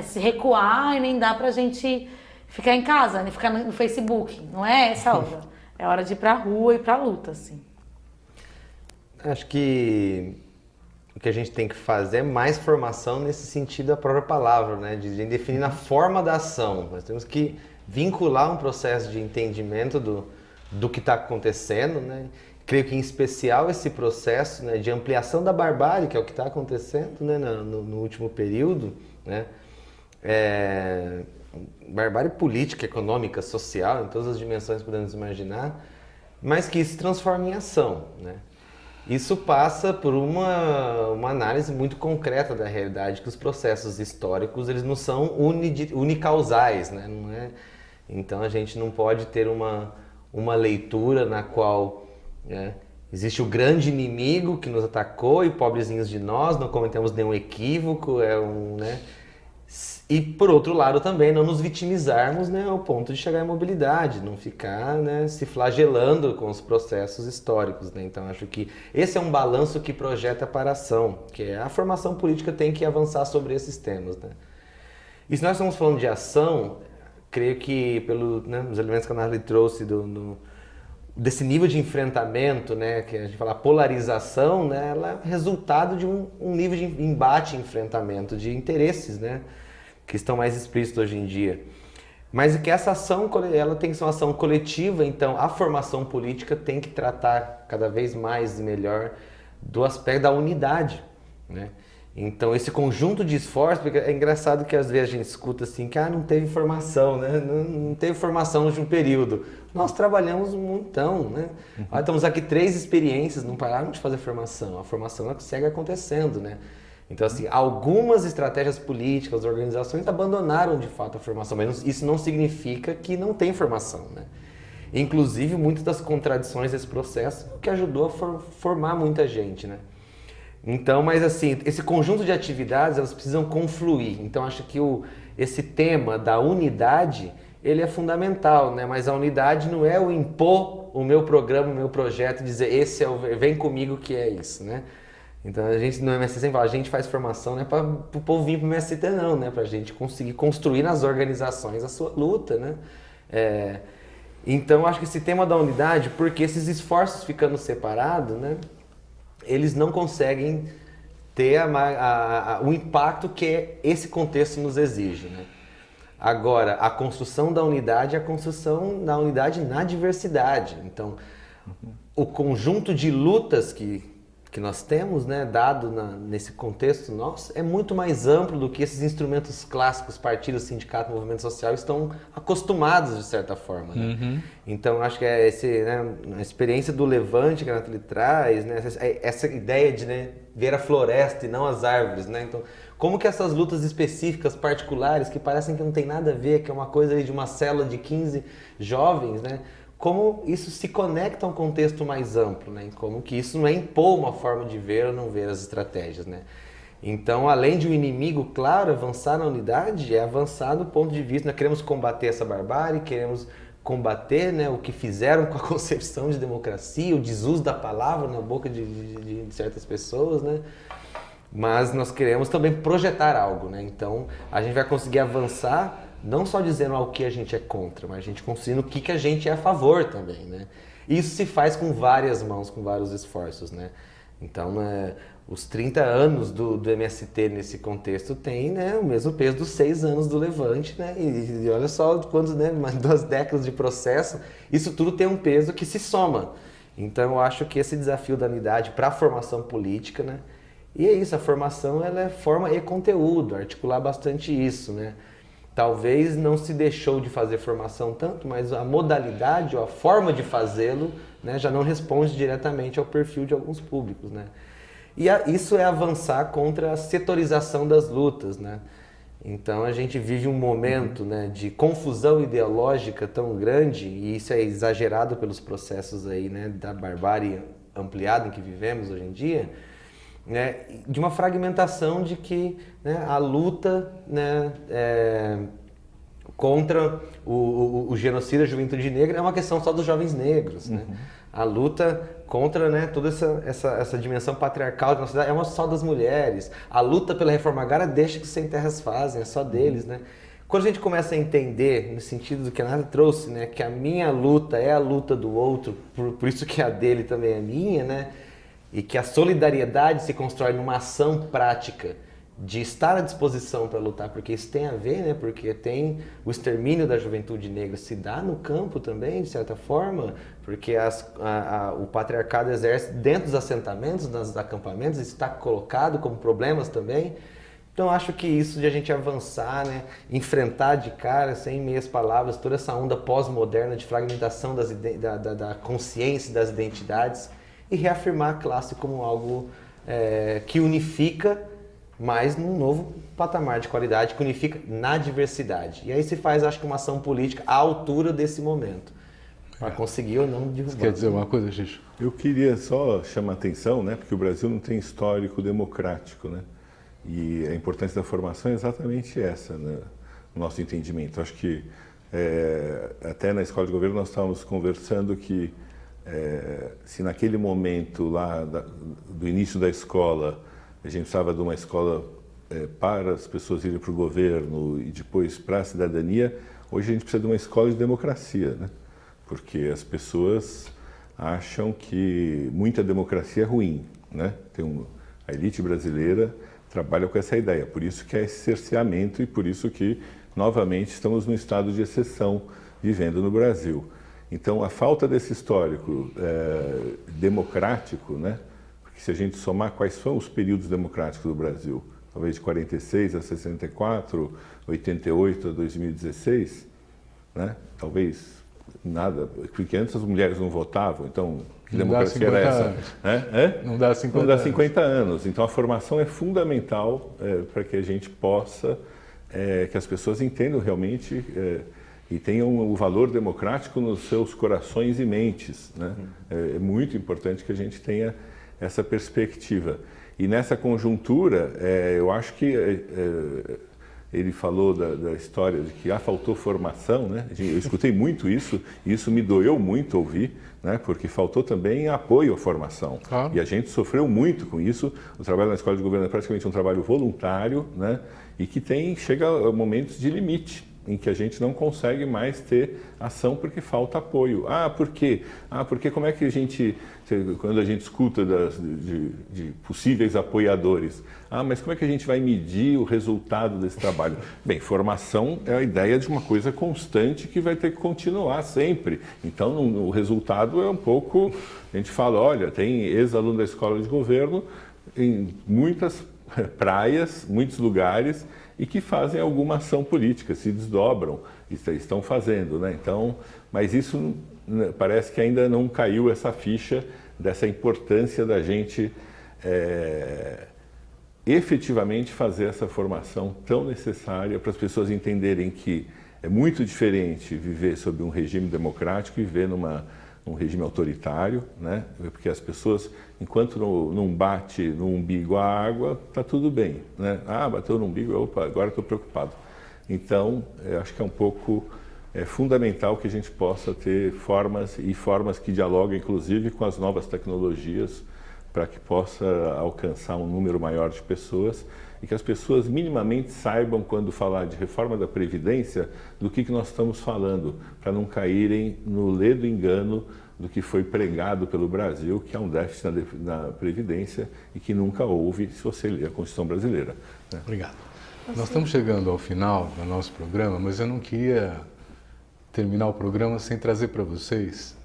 se recuar e nem dá pra gente ficar em casa, nem ficar no Facebook, não é essa hora, é hora de ir pra rua e pra luta, assim. Acho que o que a gente tem que fazer é mais formação nesse sentido da própria palavra, né? De definir a forma da ação. Nós temos que vincular um processo de entendimento do que está acontecendo, né? Creio que em especial esse processo, né, de ampliação da barbárie, que é o que está acontecendo, né, no último período, né? Barbárie política, econômica, social, em todas as dimensões que podemos imaginar, mas que isso se transforma em ação, né? Isso passa por uma análise muito concreta da realidade, que os processos históricos eles não são unicausais, né? Não é? Então a gente não pode ter uma leitura na qual, né, existe o grande inimigo que nos atacou e pobrezinhos de nós, não cometemos nenhum equívoco, né? E por outro lado também não nos vitimizarmos, né, ao ponto de chegar à imobilidade, não ficar, né, se flagelando com os processos históricos, né? Então acho que esse é um balanço que projeta para a ação, que é a formação política tem que avançar sobre esses temas, né? E se nós estamos falando de ação, creio que pelos elementos que a Nathalie trouxe desse nível de enfrentamento, né, que a gente fala polarização, né, ela é resultado de um nível de embate e enfrentamento de interesses, né, que estão mais explícitos hoje em dia. Mas que essa ação, ela tem que ser uma ação coletiva, então a formação política tem que tratar cada vez mais e melhor do aspecto da unidade, né? Então esse conjunto de esforços, porque é engraçado que às vezes a gente escuta assim, que não teve formação, né? Não teve formação de um período. Nós trabalhamos um montão, né? Estamos aqui 3 experiências, não pararam de fazer formação. A formação ela segue acontecendo, né? Então, assim, algumas estratégias políticas, organizações abandonaram de fato a formação, mas isso não significa que não tem formação, né? Inclusive, muitas das contradições desse processo que ajudou a formar muita gente, né? Então, mas assim, esse conjunto de atividades, elas precisam confluir. Então, acho que esse tema da unidade, ele é fundamental, né? Mas a unidade não é o impor o meu programa, o meu projeto, dizer, vem comigo que é isso, né? Então, a gente no MST sempre fala, a gente faz formação não é para o povo vir para o MST não, né? Para a gente conseguir construir nas organizações a sua luta, né? Então, acho que esse tema da unidade, porque esses esforços ficando separados, né? Eles não conseguem ter o impacto que esse contexto nos exige, né? Agora, a construção da unidade é a construção da unidade na diversidade. Então, o conjunto de lutas que que nós temos, né, dado nesse contexto nosso, é muito mais amplo do que esses instrumentos clássicos, partidos, sindicato, movimento social, estão acostumados, de certa forma. Né? Então, acho que é a experiência do Levante que a Nathalie traz, né, essa ideia de, né, ver a floresta e não as árvores. Né? Então, como que essas lutas específicas, particulares, que parecem que não tem nada a ver, que é uma coisa aí de uma célula de 15 jovens, né? Como isso se conecta a um contexto mais amplo, né? Como que isso não é impor uma forma de ver ou não ver as estratégias, né? Então, além de um inimigo, claro, avançar na unidade é avançar do ponto de vista, nós queremos combater essa barbárie, queremos combater, né, o que fizeram com a concepção de democracia, o desuso da palavra na boca de certas pessoas, né? Mas nós queremos também projetar algo, né? Então, a gente vai conseguir avançar não só dizendo o que a gente é contra, mas a gente conseguindo o que a gente é a favor também, né? Isso se faz com várias mãos, com vários esforços, né? Então, os 30 anos do MST nesse contexto tem, né, o mesmo peso dos 6 anos do Levante, né? E olha só quantos, né, mais 2 décadas de processo, isso tudo tem um peso que se soma. Então, eu acho que esse desafio da unidade para a formação política, né? E é isso, a formação ela é forma e conteúdo, articular bastante isso, né? Talvez não se deixou de fazer formação tanto, mas a modalidade ou a forma de fazê-lo, né, já não responde diretamente ao perfil de alguns públicos. Né? E isso é avançar contra a setorização das lutas. Né? Então a gente vive um momento, né, de confusão ideológica tão grande, e isso é exagerado pelos processos aí, né, da barbárie ampliada em que vivemos hoje em dia, né, de uma fragmentação de que, né, a luta, né, contra o genocídio da juventude negra é uma questão só dos jovens negros. Né? A luta contra, né, toda essa dimensão patriarcal da nossa sociedade é uma só das mulheres. A luta pela reforma agrária deixa que sem terras fazem, é só deles. Né? Quando a gente começa a entender, no sentido do que a Nada trouxe, né, que a minha luta é a luta do outro, por isso que a dele também é minha, né? E que a solidariedade se constrói numa ação prática de estar à disposição para lutar, porque isso tem a ver, né? Porque tem o extermínio da juventude negra se dá no campo também, de certa forma, porque o patriarcado exerce dentro dos assentamentos, nos acampamentos, isso está colocado como problemas também. Então acho que isso de a gente avançar, né? Enfrentar de cara, sem meias palavras, toda essa onda pós-moderna de fragmentação da consciência e das identidades, e reafirmar a classe como algo que unifica, mas num novo patamar de qualidade, que unifica na diversidade. E aí se faz, acho que, uma ação política à altura desse momento, para conseguir ou não derrubar. Você quer dizer uma coisa, Xixo? Eu queria só chamar a atenção, né, porque o Brasil não tem histórico democrático, né? E a importância da formação é exatamente essa, né, no nosso entendimento. Acho que até na Escola de Governo nós estávamos conversando que se naquele momento lá do início da escola a gente precisava de uma escola para as pessoas irem para o governo e depois para a cidadania, hoje a gente precisa de uma escola de democracia, né? Porque as pessoas acham que muita democracia é ruim, né? A elite brasileira trabalha com essa ideia, por isso que é esse cerceamento e por isso que novamente estamos num estado de exceção vivendo no Brasil. Então, a falta desse histórico democrático, né? Porque se a gente somar quais são os períodos democráticos do Brasil, talvez de 46 a 64, 88 a 2016, né? Talvez nada, porque antes as mulheres não votavam, então que democracia era essa? Não dá 50 Não dá 50 anos. Então, a formação é fundamental para que a gente possa, que as pessoas entendam realmente e tenham o valor democrático nos seus corações e mentes. Né? É muito importante que a gente tenha essa perspectiva. E nessa conjuntura, eu acho que ele falou da história de que faltou formação, né? Eu escutei muito isso, e isso me doeu muito ouvir, né? Porque faltou também apoio à formação. Claro. E a gente sofreu muito com isso. O trabalho na Escola de Governo é praticamente um trabalho voluntário, né? E que chega a momentos de limite. em que a gente não consegue mais ter ação porque falta apoio. Por quê? Porque como é que quando a gente escuta de possíveis apoiadores, mas como é que a gente vai medir o resultado desse trabalho? Bem, formação é a ideia de uma coisa constante que vai ter que continuar sempre. Então, o resultado é um pouco, a gente fala, olha, tem ex-aluno da escola de governo em muitas praias, muitos lugares, e que fazem alguma ação política, se desdobram, estão fazendo, né? Então, mas isso parece que ainda não caiu essa ficha dessa importância da gente efetivamente fazer essa formação tão necessária para as pessoas entenderem que é muito diferente viver sob um regime democrático e viver num regime autoritário, né? Porque as pessoas, enquanto não bate no umbigo a água, está tudo bem, né? Bateu no umbigo, opa, agora estou preocupado. Então, eu acho que é um pouco fundamental que a gente possa ter formas que dialoguem, inclusive, com as novas tecnologias, para que possa alcançar um número maior de pessoas e que as pessoas minimamente saibam, quando falar de reforma da Previdência, do que nós estamos falando, para não caírem no ledo engano do que foi pregado pelo Brasil, que é um déficit na Previdência e que nunca houve, se você ler a Constituição brasileira. Né? Obrigado. Nós estamos chegando ao final do nosso programa, mas eu não queria terminar o programa sem trazer para vocês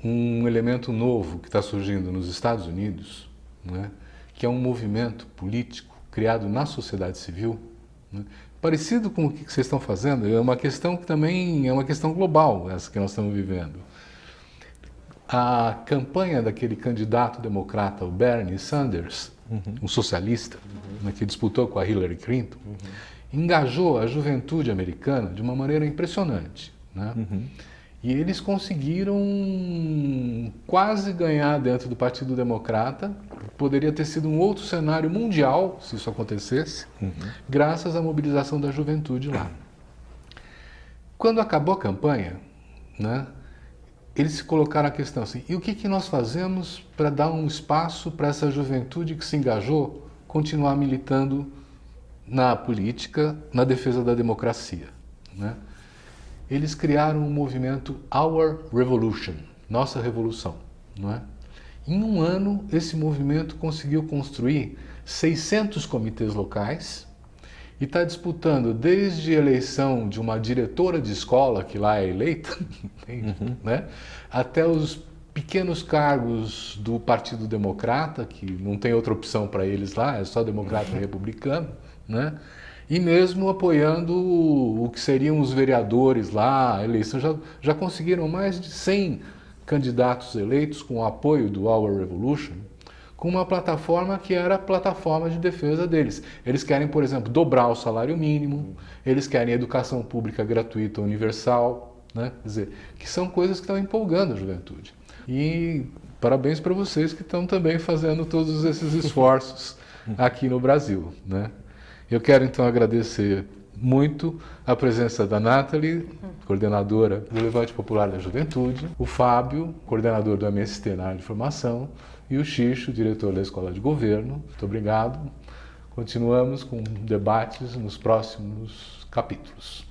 um elemento novo que está surgindo nos Estados Unidos, né? Que é um movimento político criado na sociedade civil, né? Parecido com o que vocês estão fazendo, é uma questão que também é uma questão global, essa que nós estamos vivendo. A campanha daquele candidato democrata, o Bernie Sanders, um socialista, né, que disputou com a Hillary Clinton, engajou a juventude americana de uma maneira impressionante, né? E eles conseguiram quase ganhar dentro do Partido Democrata. Poderia ter sido um outro cenário mundial, se isso acontecesse, graças à mobilização da juventude lá. Quando acabou a campanha, né, eles se colocaram a questão assim, e o que nós fazemos para dar um espaço para essa juventude que se engajou continuar militando na política, na defesa da democracia, né? Eles criaram um movimento Our Revolution, Nossa Revolução, não é? Em um ano, esse movimento conseguiu construir 600 comitês locais e está disputando desde a eleição de uma diretora de escola, que lá é eleita, né, até os pequenos cargos do Partido Democrata, que não tem outra opção para eles lá, é só democrata e republicano, né? E mesmo apoiando o que seriam os vereadores lá, a eleição, já conseguiram mais de 100 candidatos eleitos com o apoio do Our Revolution, com uma plataforma que era a plataforma de defesa deles. Eles querem, por exemplo, dobrar o salário mínimo, eles querem educação pública gratuita universal, né? Quer dizer, que são coisas que estão empolgando a juventude. E parabéns para vocês que estão também fazendo todos esses esforços aqui no Brasil, né? Eu quero então agradecer muito a presença da Nathalie, coordenadora do Levante Popular da Juventude, o Fábio, coordenador do MST na área de formação, e o Xixo, diretor da Escola de Governo. Muito obrigado. Continuamos com debates nos próximos capítulos.